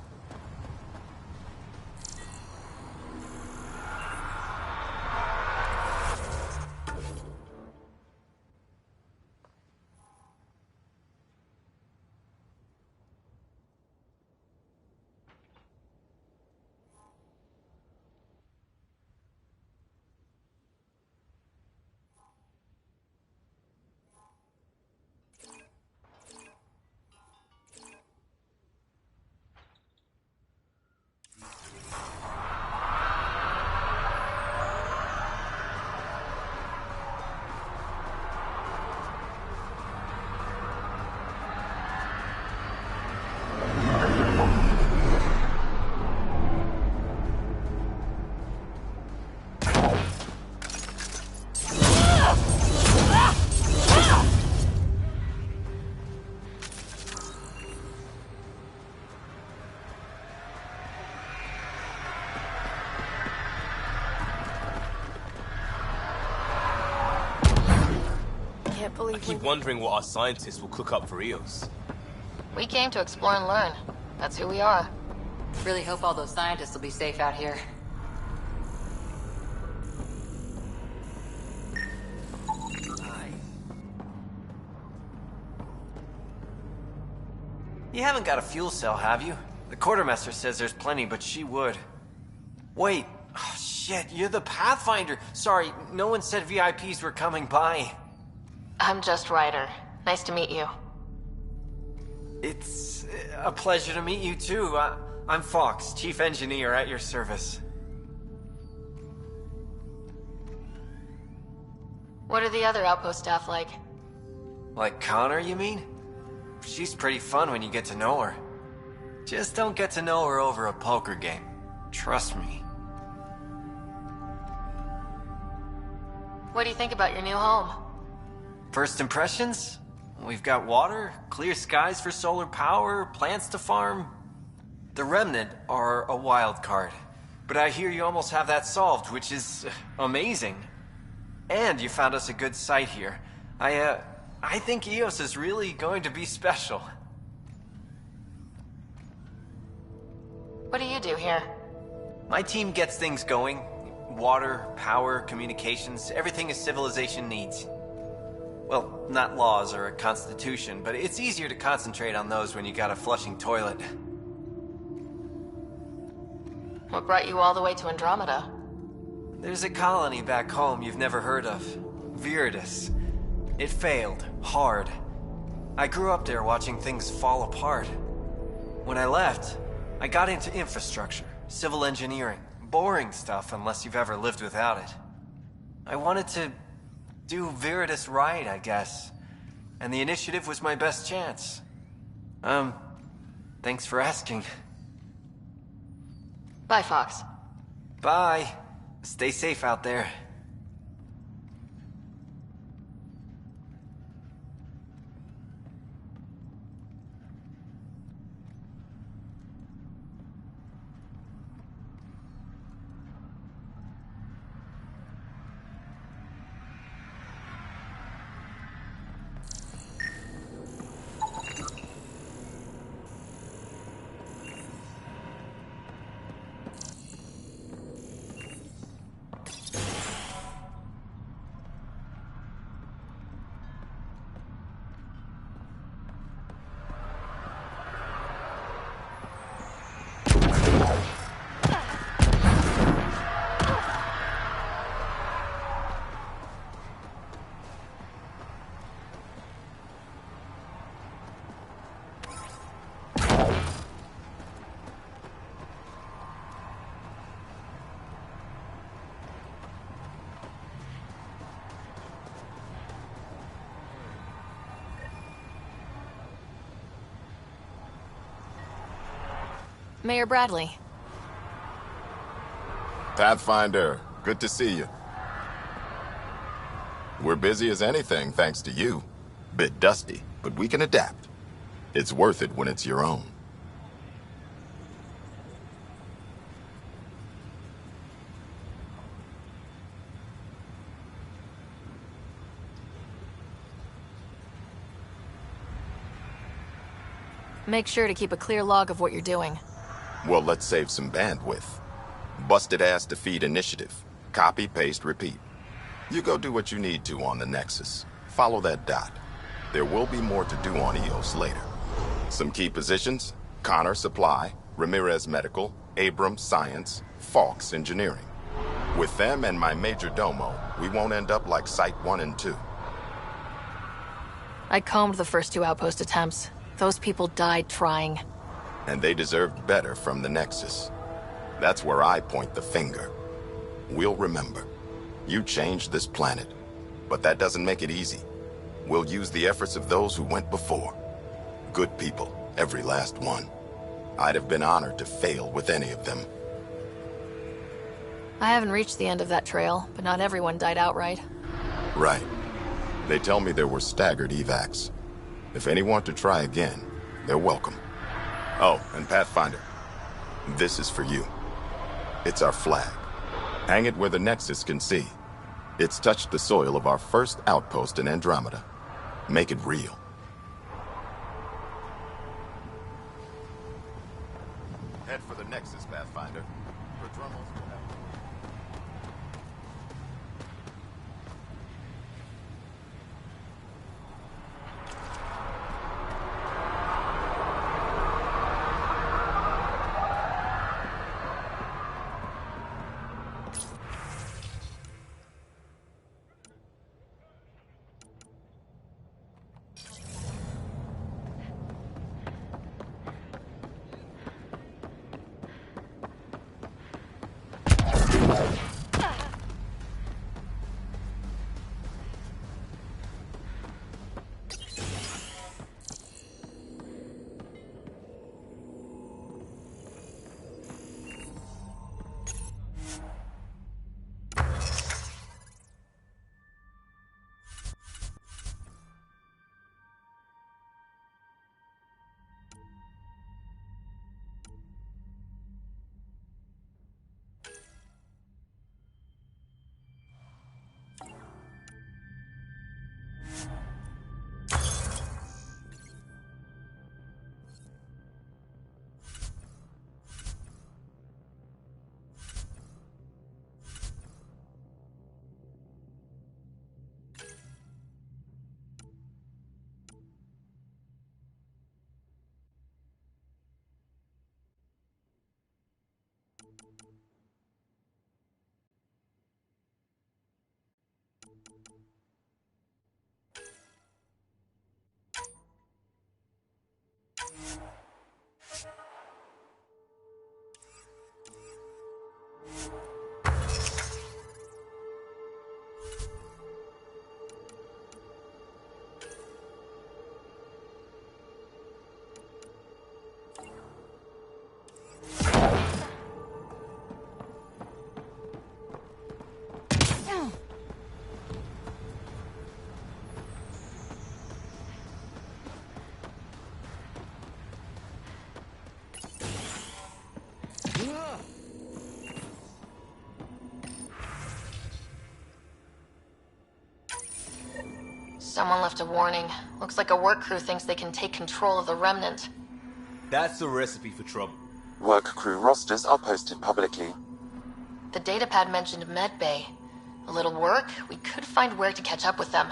believe I keep wondering what our scientists will cook up for Eos. We came to explore and learn. That's who we are. Really hope all those scientists will be safe out here. You haven't got a fuel cell, have you? The quartermaster says there's plenty, but she would. Wait. Oh, shit, you're the Pathfinder. Sorry, no one said VIPs were coming by. I'm just Ryder. Nice to meet you. It's a pleasure to meet you, too. I'm Fox, Chief Engineer at your service. What are the other outpost staff like? Like Connor, you mean? She's pretty fun when you get to know her. Just don't get to know her over a poker game. Trust me. What do you think about your new home? First impressions? We've got water, clear skies for solar power, plants to farm. The Remnant are a wild card. But I hear you almost have that solved, which is amazing. And you found us a good site here. I think Eos is really going to be special. What do you do here? My team gets things going. Water, power, communications, everything a civilization needs. Well, not laws or a constitution, but it's easier to concentrate on those when you got a flushing toilet. What brought you all the way to Andromeda? There's a colony back home you've never heard of. Viridis. It failed. Hard. I grew up there watching things fall apart. When I left, I got into infrastructure, civil engineering. Boring stuff unless you've ever lived without it. I wanted to do Viridis right, I guess. And the initiative was my best chance. Thanks for asking. Bye, Fox. Bye. Stay safe out there. Mayor Bradley. Pathfinder, good to see you. We're busy as anything, thanks to you. Bit dusty, but we can adapt. It's worth it when it's your own. Make sure to keep a clear log of what you're doing. Well, let's save some bandwidth. Busted ass defeat initiative. Copy, paste, repeat. You go do what you need to on the Nexus. Follow that dot. There will be more to do on Eos later. Some key positions: Connor Supply, Ramirez Medical, Abrams Science, Fawkes Engineering. With them and my major domo, we won't end up like Site 1 and 2. I combed the first 2 outpost attempts. Those people died trying. And they deserved better from the Nexus. That's where I point the finger. We'll remember. You changed this planet, but that doesn't make it easy. We'll use the efforts of those who went before. Good people, every last one. I'd have been honored to fail with any of them. I haven't reached the end of that trail, but not everyone died outright. Right. They tell me there were staggered evacs. If any want to try again, they're welcome. Oh, and Pathfinder, this is for you. It's our flag. Hang it where the Nexus can see. It's touched the soil of our first outpost in Andromeda. Make it real. Head for the Nexus, Pathfinder. Prodromos will have... Someone left a warning. Looks like a work crew thinks they can take control of the Remnant. That's a recipe for trouble. Work crew rosters are posted publicly. The datapad mentioned Medbay. A little work, we could find where to catch up with them.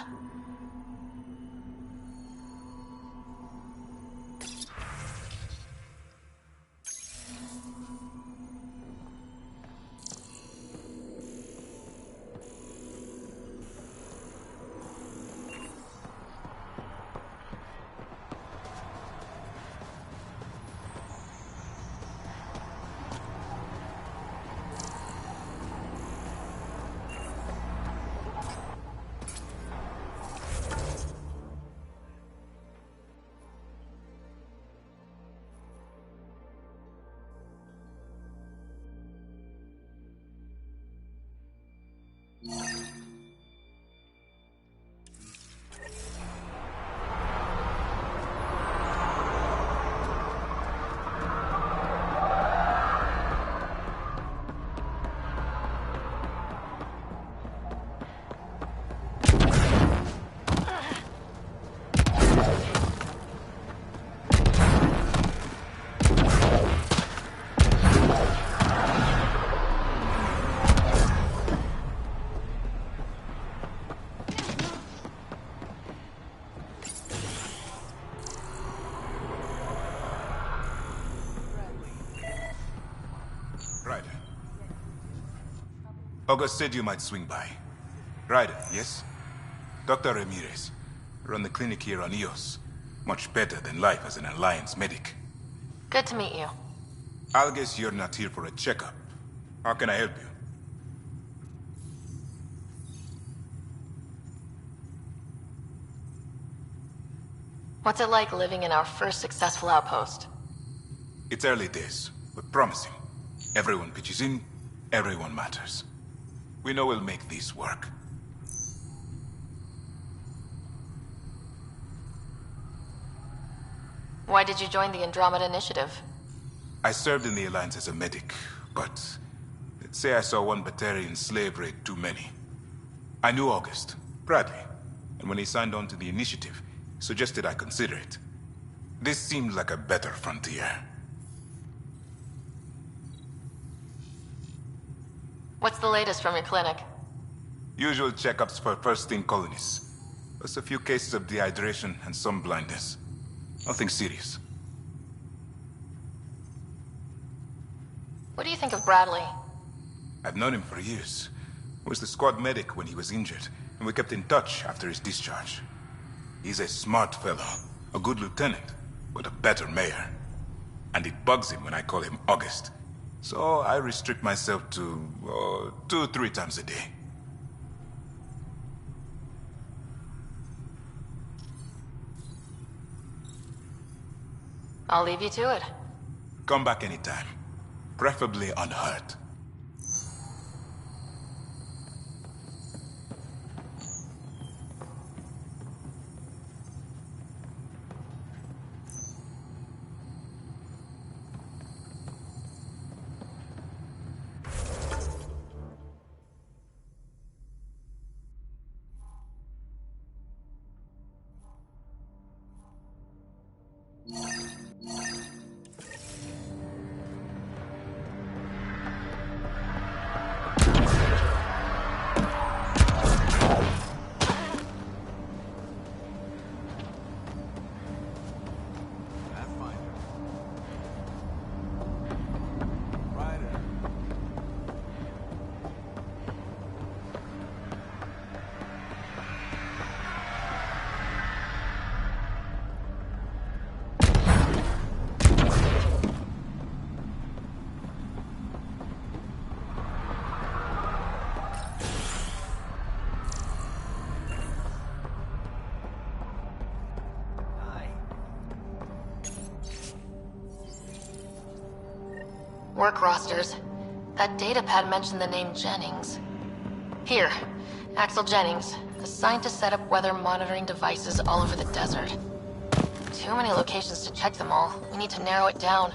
August said you might swing by. Ryder, yes? Dr. Ramirez. Run the clinic here on Eos. Much better than life as an Alliance medic. Good to meet you. I'll guess you're not here for a checkup. How can I help you? What's it like living in our first successful outpost? It's early days, but promising. Everyone pitches in, everyone matters. We know we'll make this work. Why did you join the Andromeda Initiative? I served in the Alliance as a medic, but let's say I saw one Batarian slave raid too many. I knew August, Bradley, and when he signed on to the initiative, suggested I consider it. This seemed like a better frontier. What's the latest from your clinic? Usual checkups for first-in colonists. Plus a few cases of dehydration and some blindness. Nothing serious. What do you think of Bradley? I've known him for years. Was the squad medic when he was injured, and we kept in touch after his discharge. He's a smart fellow, a good lieutenant, but a better mayor. And it bugs him when I call him August. So I restrict myself to 2-3 times a day. I'll leave you to it. Come back anytime. Preferably unhurt. Work rosters. That datapad mentioned the name Jennings. Here, Axel Jennings, assigned to set up weather monitoring devices all over the desert. Too many locations to check them all. We need to narrow it down.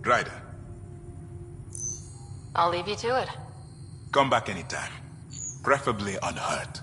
Ryder, I'll leave you to it. come back anytime. Preferably unhurt.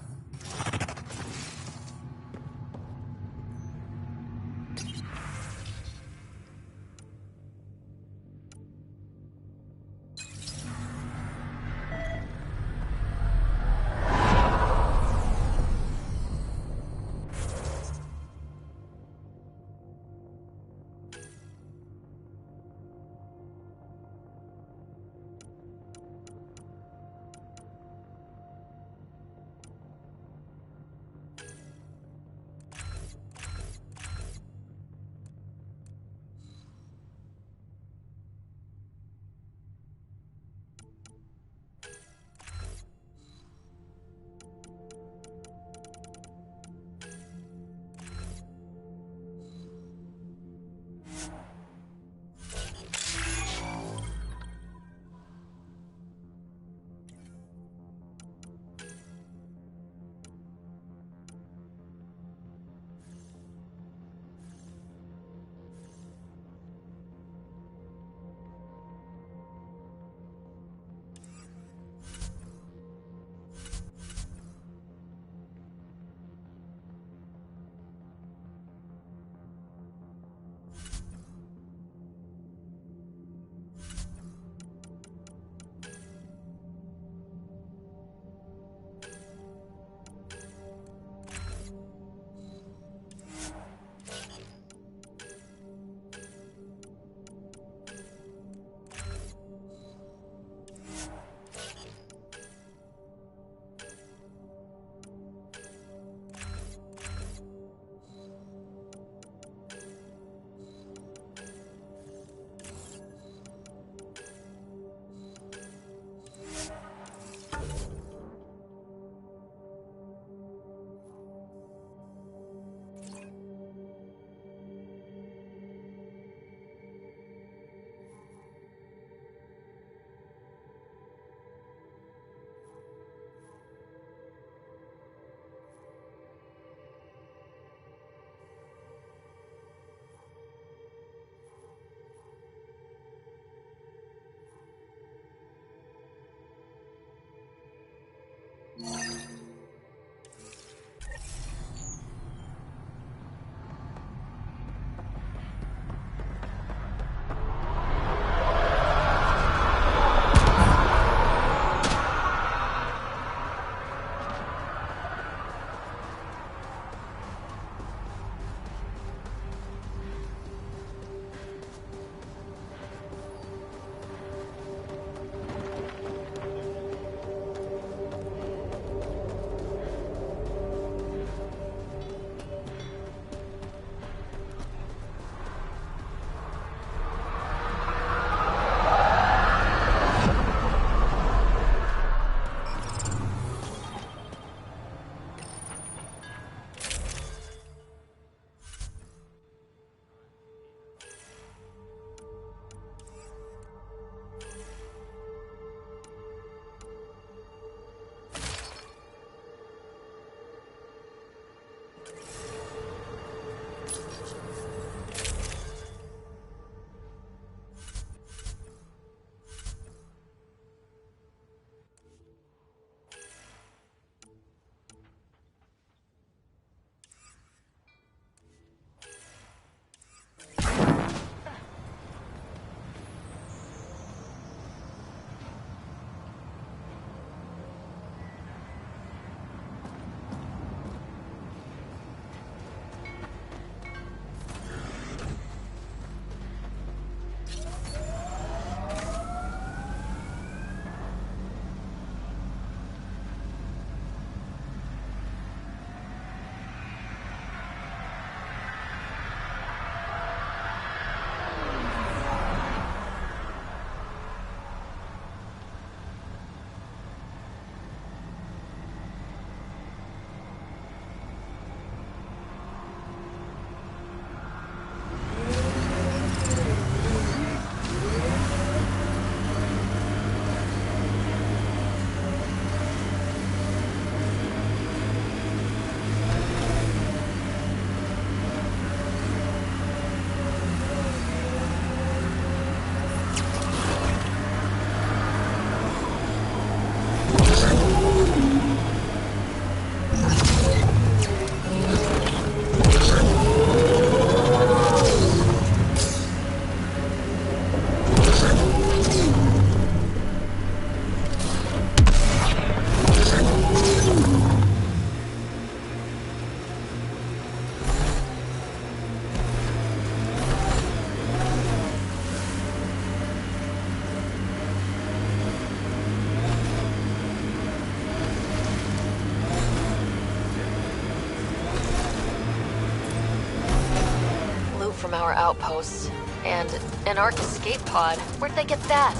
our outposts. And an Ark escape pod. Where'd they get that?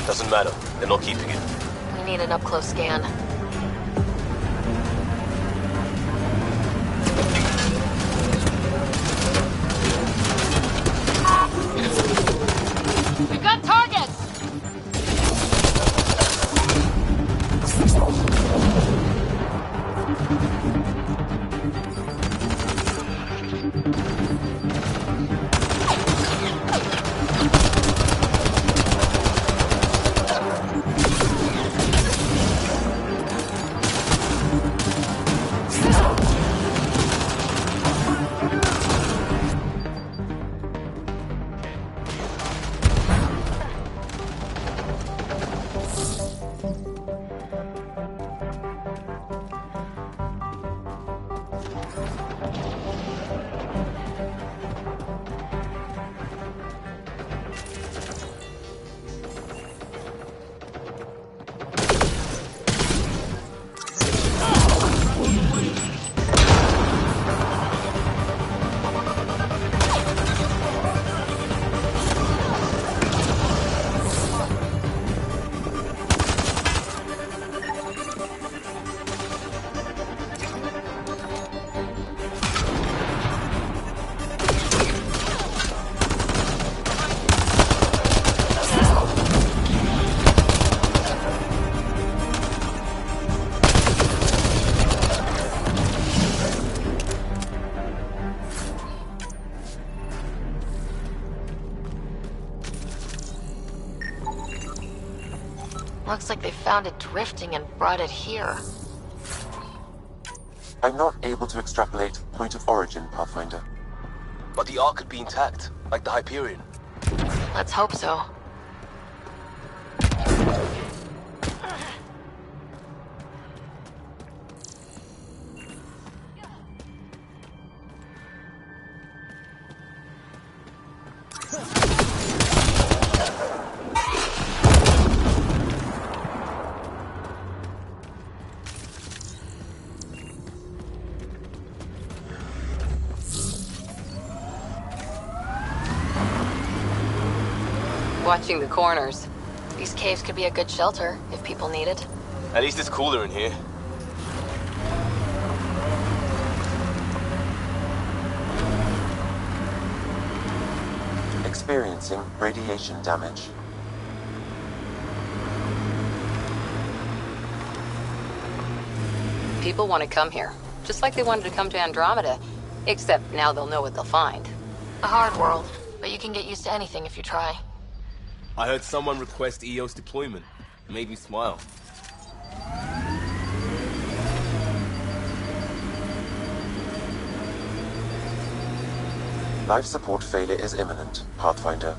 Doesn't matter. They're not keeping it. We need an up-close scan. We've got targets! Looks like they found it drifting and brought it here. I'm not able to extrapolate point of origin, Pathfinder. But the Ark could be intact, like the Hyperion. Let's hope so. Watching the corners. These caves could be a good shelter, if people need it. At least it's cooler in here. Experiencing radiation damage. People want to come here, just like they wanted to come to Andromeda. Except now they'll know what they'll find. A hard world, but you can get used to anything if you try. I heard someone request EOS deployment. It made me smile. Life support failure is imminent, Pathfinder.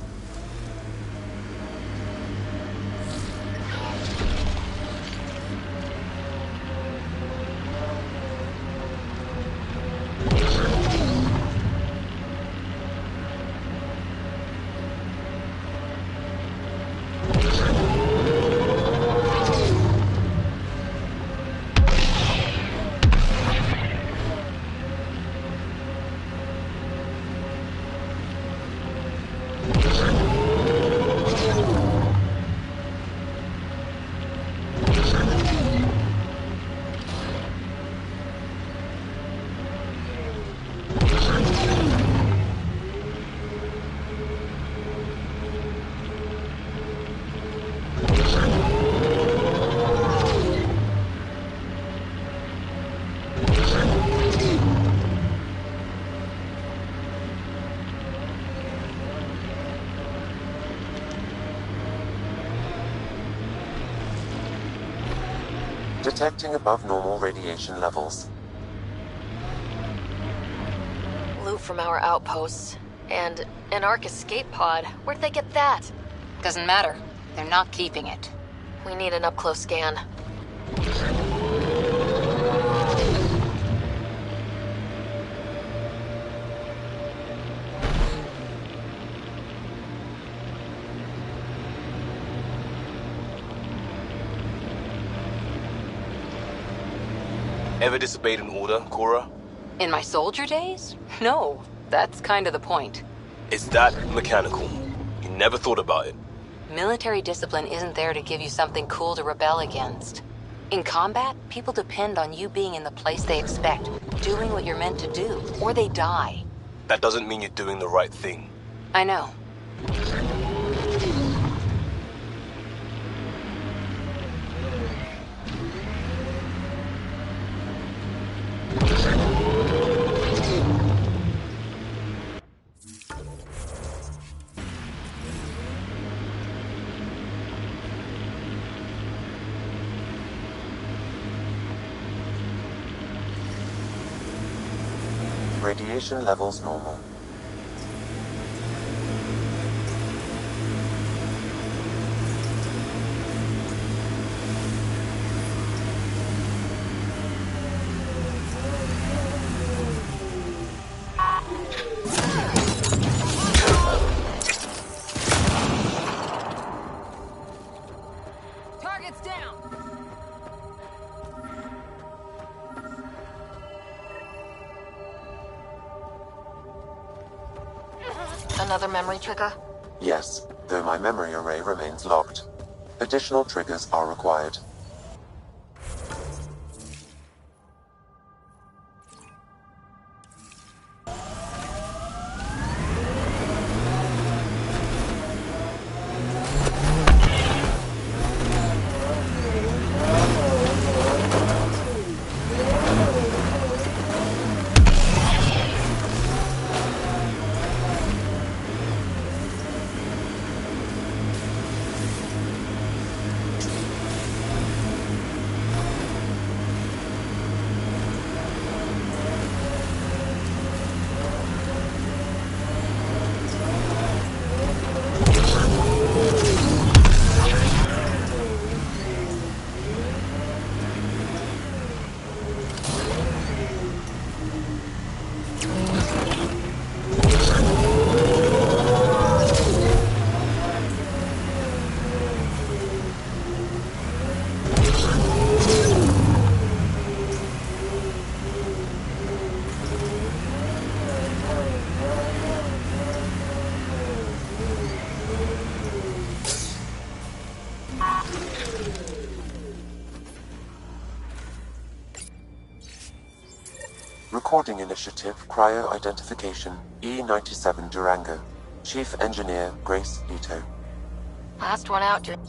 Detecting above normal radiation levels. Loot from our outposts. And an Ark escape pod. Where'd they get that? Doesn't matter. They're not keeping it. We need an up-close scan. Ever disobeyed an order, Cora? In my soldier days? No, that's kind of the point. It's that mechanical. You never thought about it. Military discipline isn't there to give you something cool to rebel against. In combat, people depend on you being in the place they expect, doing what you're meant to do, or they die. That doesn't mean you're doing the right thing. I know. Radiation levels normal. Target's down! Another memory trigger? Yes, though my memory array remains locked. Additional triggers are required. Recording Initiative Cryo Identification E97 Durango. Chief Engineer Grace Ito. Last one out during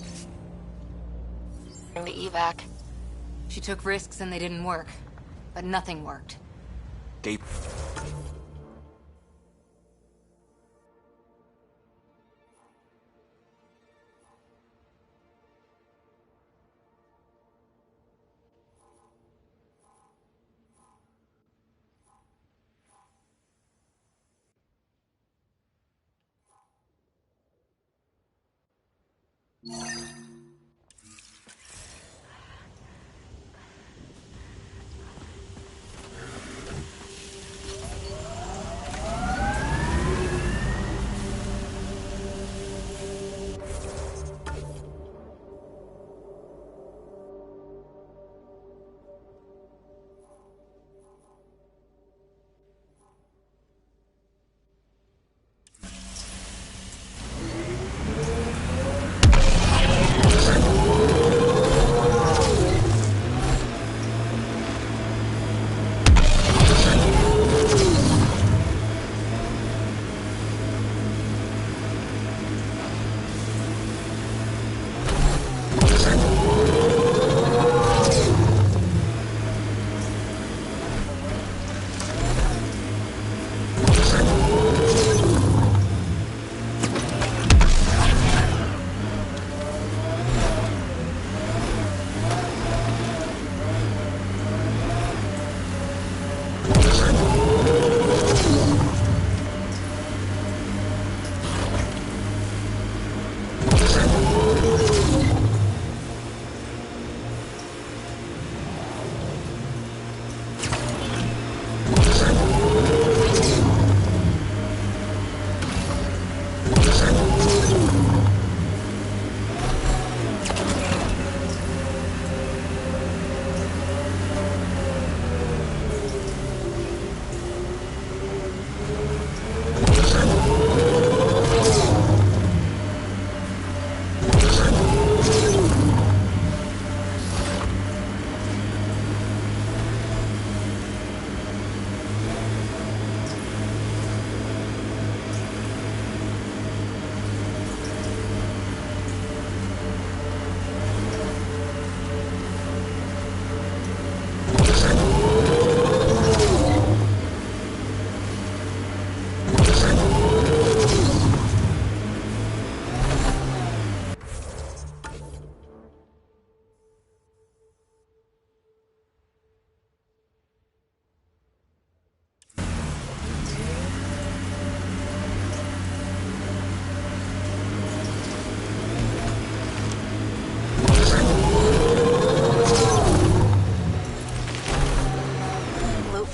the evac. She took risks and they didn't work. But nothing worked. Gabe.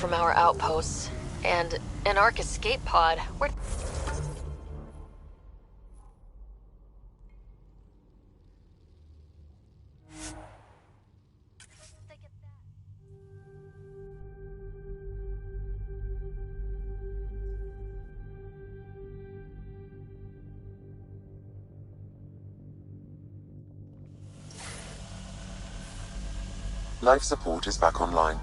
from our outposts. And an Ark escape pod. Where... Life support is back online.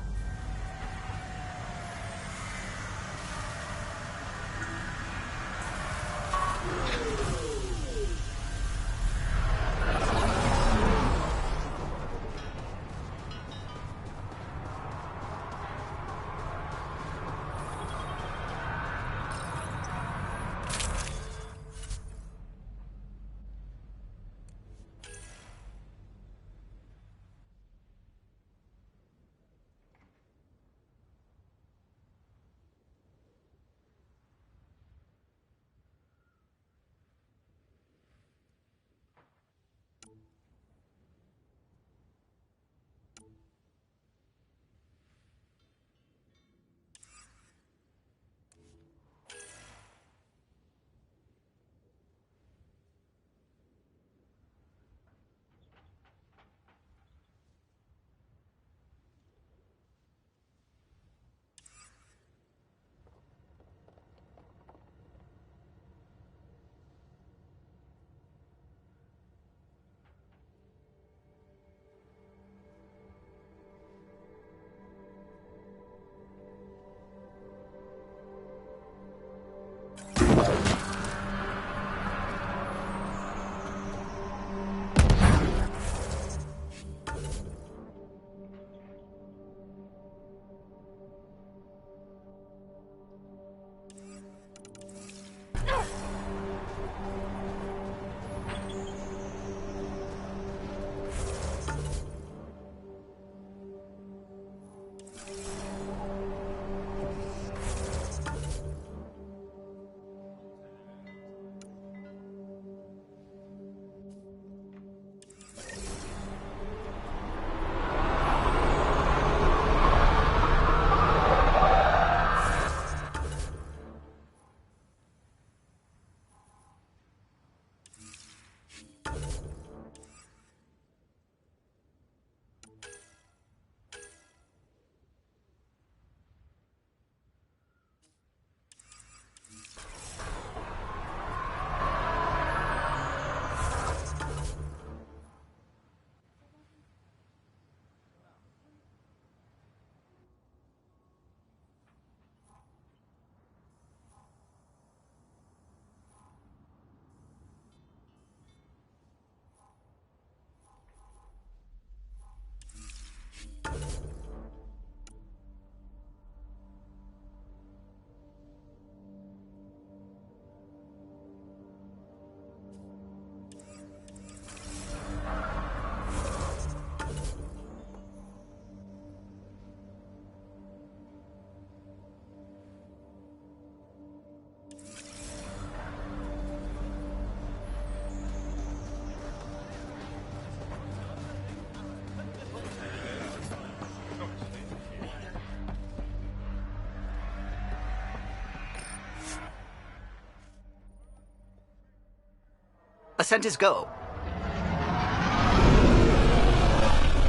Ascent is go.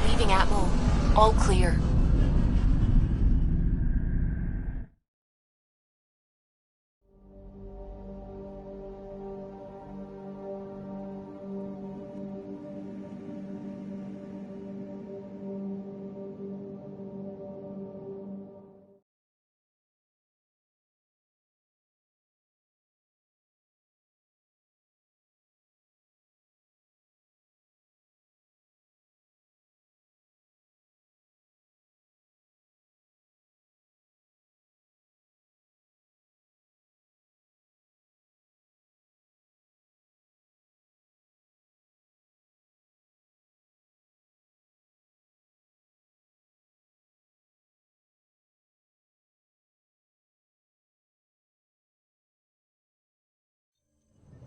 Leaving Atmo. All clear.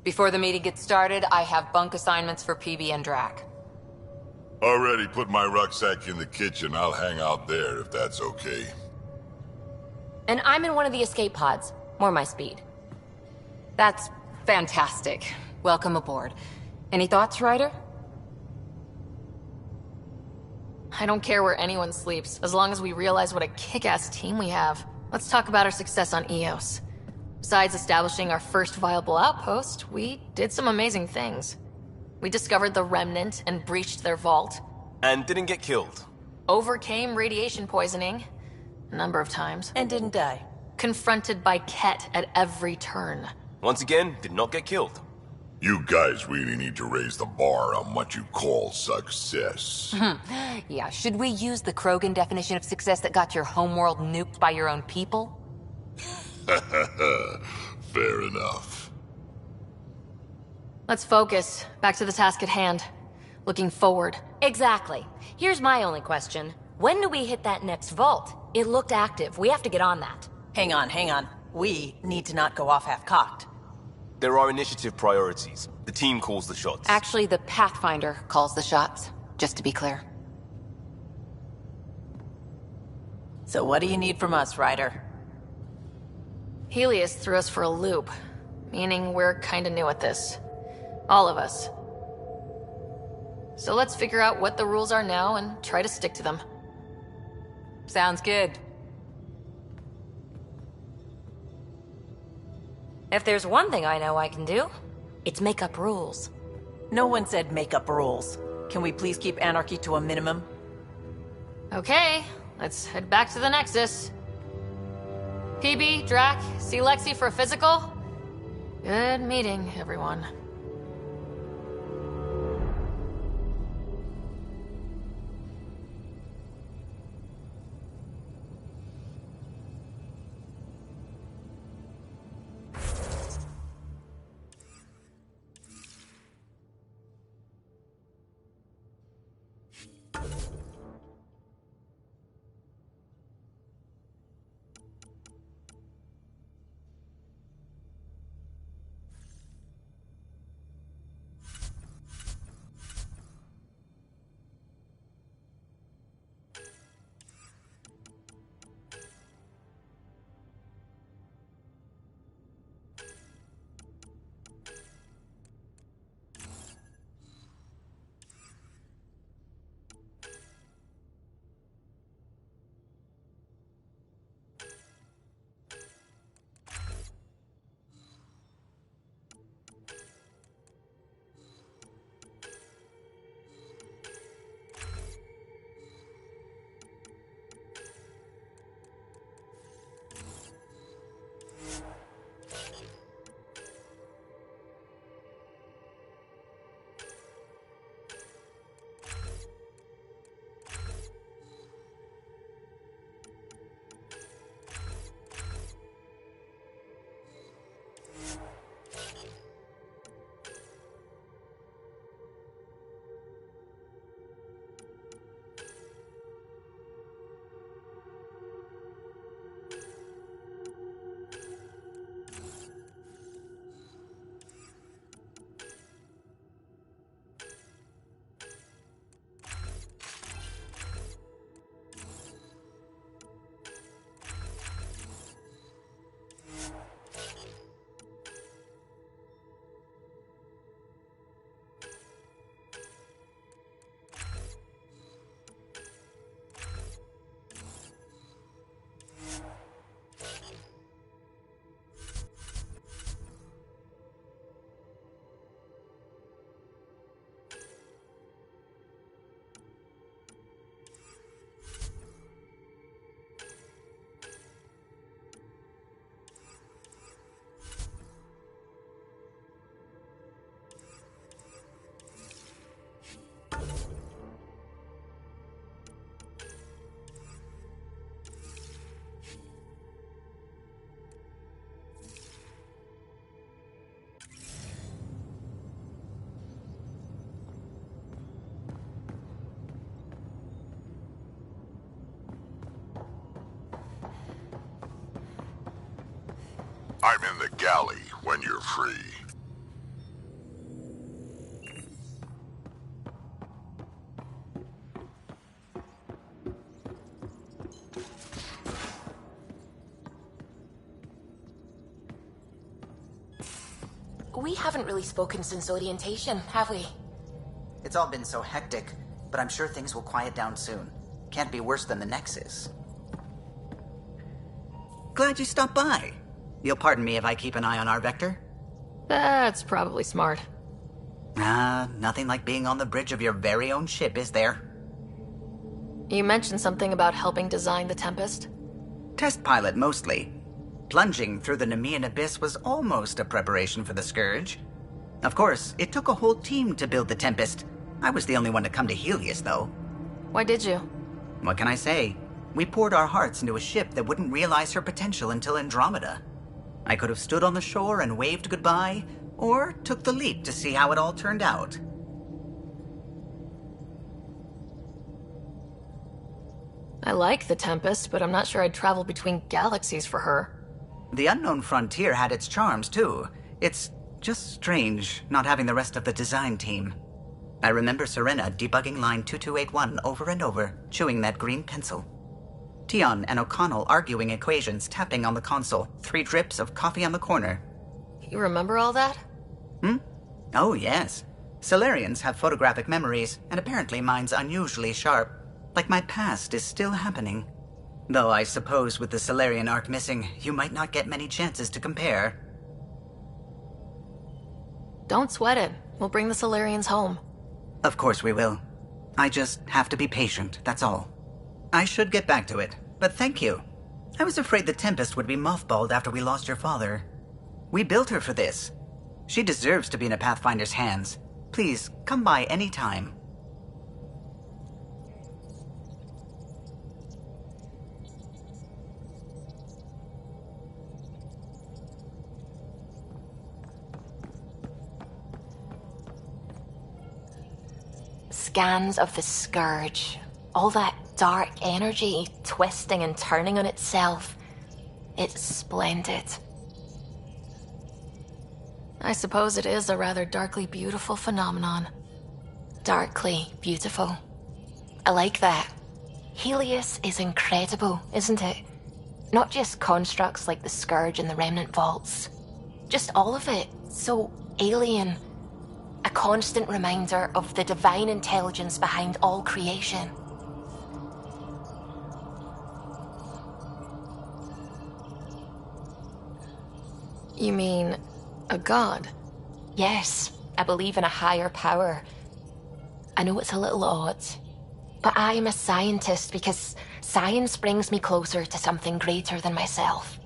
Before the meeting gets started, I have bunk assignments for PB and Drac. Already put my rucksack in the kitchen. I'll hang out there if that's okay. And I'm in one of the escape pods. More my speed. That's fantastic. Welcome aboard. Any thoughts, Ryder? I don't care where anyone sleeps, as long as we realize what a kick-ass team we have. Let's talk about our success on Eos. Besides establishing our first viable outpost, we did some amazing things. We discovered the Remnant and breached their vault. And didn't get killed. Overcame radiation poisoning. A number of times. And didn't die. Confronted by Ket at every turn. Once again, did not get killed. You guys really need to raise the bar on what you call success. Yeah, should we use the Krogan definition of success that got your homeworld nuked by your own people? Fair enough. Let's focus. Back to the task at hand. Looking forward. Exactly. Here's my only question. When do we hit that next vault? It looked active. We have to get on that. Hang on. We need to not go off half-cocked. There are initiative priorities. The team calls the shots. Actually, the Pathfinder calls the shots, just to be clear. So what do you need from us, Ryder? Helios threw us for a loop, meaning we're kinda new at this. All of us. So let's figure out what the rules are now and try to stick to them. Sounds good. If there's one thing I know I can do, it's make up rules. No one said make up rules. Can we please keep anarchy to a minimum? Okay, let's head back to the Nexus. PB, Drac, see Lexi for a physical? Good meeting, everyone. I'm in the galley when you're free. we haven't really spoken since orientation, have we? It's all been so hectic, but I'm sure things will quiet down soon. Can't be worse than the Nexus. Glad you stopped by. You'll pardon me if I keep an eye on our vector? That's probably smart. Nothing like being on the bridge of your very own ship, is there? You mentioned something about helping design the Tempest? Test pilot, mostly. Plunging through the Nemean abyss was almost a preparation for the Scourge. Of course, it took a whole team to build the Tempest. I was the only one to come to Helios, though. Why did you? What can I say? We poured our hearts into a ship that wouldn't realize her potential until Andromeda. I could have stood on the shore and waved goodbye, or took the leap to see how it all turned out. I like the Tempest, but I'm not sure I'd travel between galaxies for her. The unknown frontier had its charms, too. It's just strange not having the rest of the design team. I remember Serena debugging line 2281 over and over, chewing that green pencil. Tion and O'Connell arguing equations, tapping on the console, 3 drips of coffee on the corner. You remember all that? Oh, yes. Solarians have photographic memories, and apparently mine's unusually sharp. Like my past is still happening. Though I suppose with the Solarian arc missing, you might not get many chances to compare. Don't sweat it. We'll bring the Solarians home. Of course we will. I just have to be patient, that's all. I should get back to it, but thank you. I was afraid the Tempest would be mothballed after we lost your father. We built her for this. She deserves to be in a Pathfinder's hands. Please, come by any time. Scans of the Scourge. All that dark energy twisting and turning on itself. It's splendid. I suppose it is a rather darkly beautiful phenomenon. Darkly beautiful. I like that. Helios is incredible, isn't it? Not just constructs like the Scourge and the Remnant Vaults. Just all of it. So alien. A constant reminder of the divine intelligence behind all creation. You mean a god? Yes, I believe in a higher power. I know it's a little odd, but I am a scientist because science brings me closer to something greater than myself.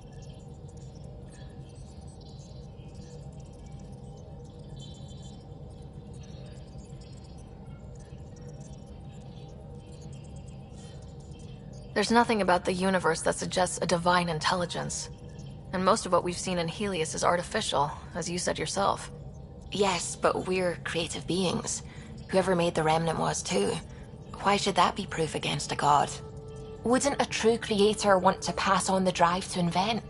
There's nothing about the universe that suggests a divine intelligence. And most of what we've seen in Helios is artificial, as you said yourself. Yes, but we're creative beings. Whoever made the Remnant was too. Why should that be proof against a god? Wouldn't a true creator want to pass on the drive to invent?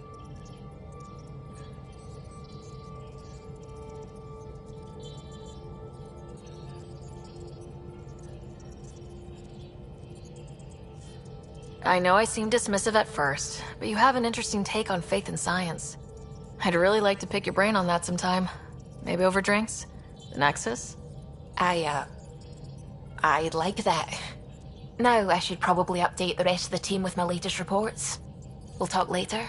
I know I seem dismissive at first, but you have an interesting take on faith and science. I'd really like to pick your brain on that sometime. Maybe over drinks? The Nexus? I'd like that. Now I should probably update the rest of the team with my latest reports. We'll talk later.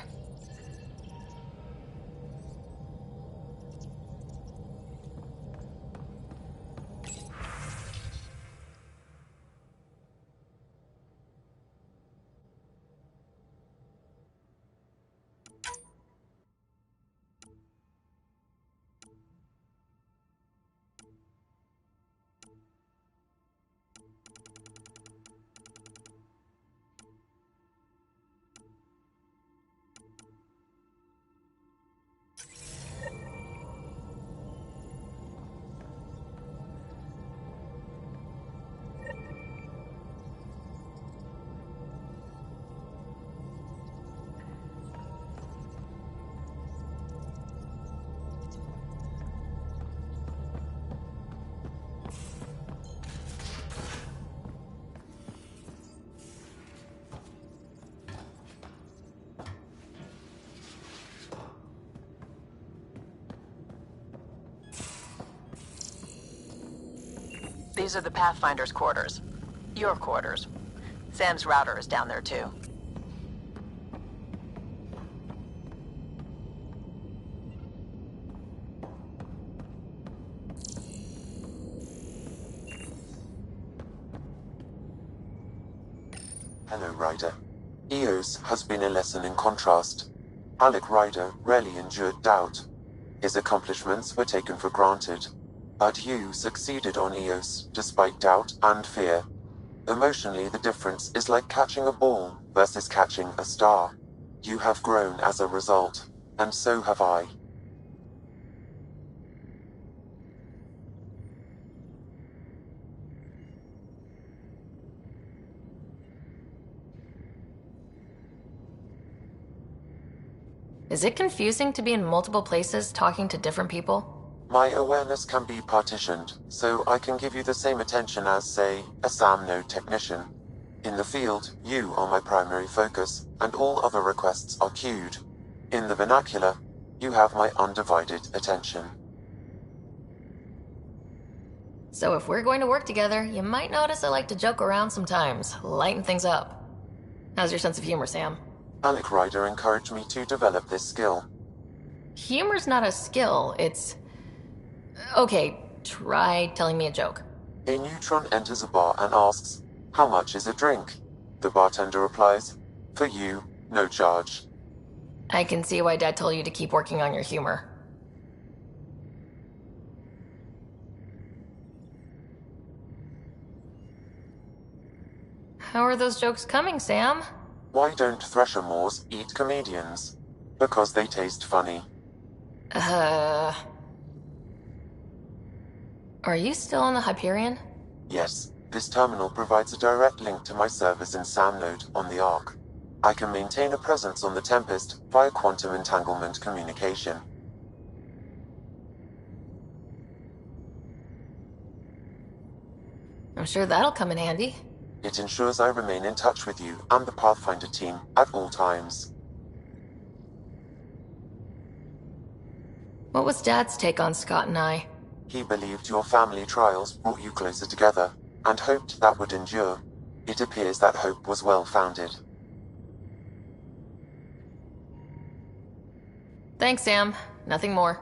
These are the Pathfinder's quarters. Your quarters. Sam's router is down there too. Hello, Ryder. Eos has been a lesson in contrast. Alec Ryder rarely endured doubt. His accomplishments were taken for granted. But you succeeded on Eos, despite doubt and fear. Emotionally, the difference is like catching a ball versus catching a star. You have grown as a result, and so have I. Is it confusing to be in multiple places talking to different people? My awareness can be partitioned, so I can give you the same attention as, say, a SAM node technician. In the field, you are my primary focus, and all other requests are queued. In the vernacular, you have my undivided attention. So if we're going to work together, you might notice I like to joke around sometimes, lighten things up. How's your sense of humor, Sam? Alec Ryder encouraged me to develop this skill. Humor's not a skill, it's... Okay, try telling me a joke. A neutron enters a bar and asks, "How much is a drink?" The bartender replies, "For you, no charge." I can see why Dad told you to keep working on your humor. How are those jokes coming, Sam? Why don't Thresher Moors eat comedians? Because they taste funny. Are you still on the Hyperion? Yes, this terminal provides a direct link to my servers in SAM node on the Ark. I can maintain a presence on the Tempest via quantum entanglement communication. I'm sure that'll come in handy. It ensures I remain in touch with you and the Pathfinder team at all times. What was Dad's take on Scott and I? He believed your family trials brought you closer together, and hoped that would endure. It appears that hope was well-founded. Thanks, Sam. Nothing more.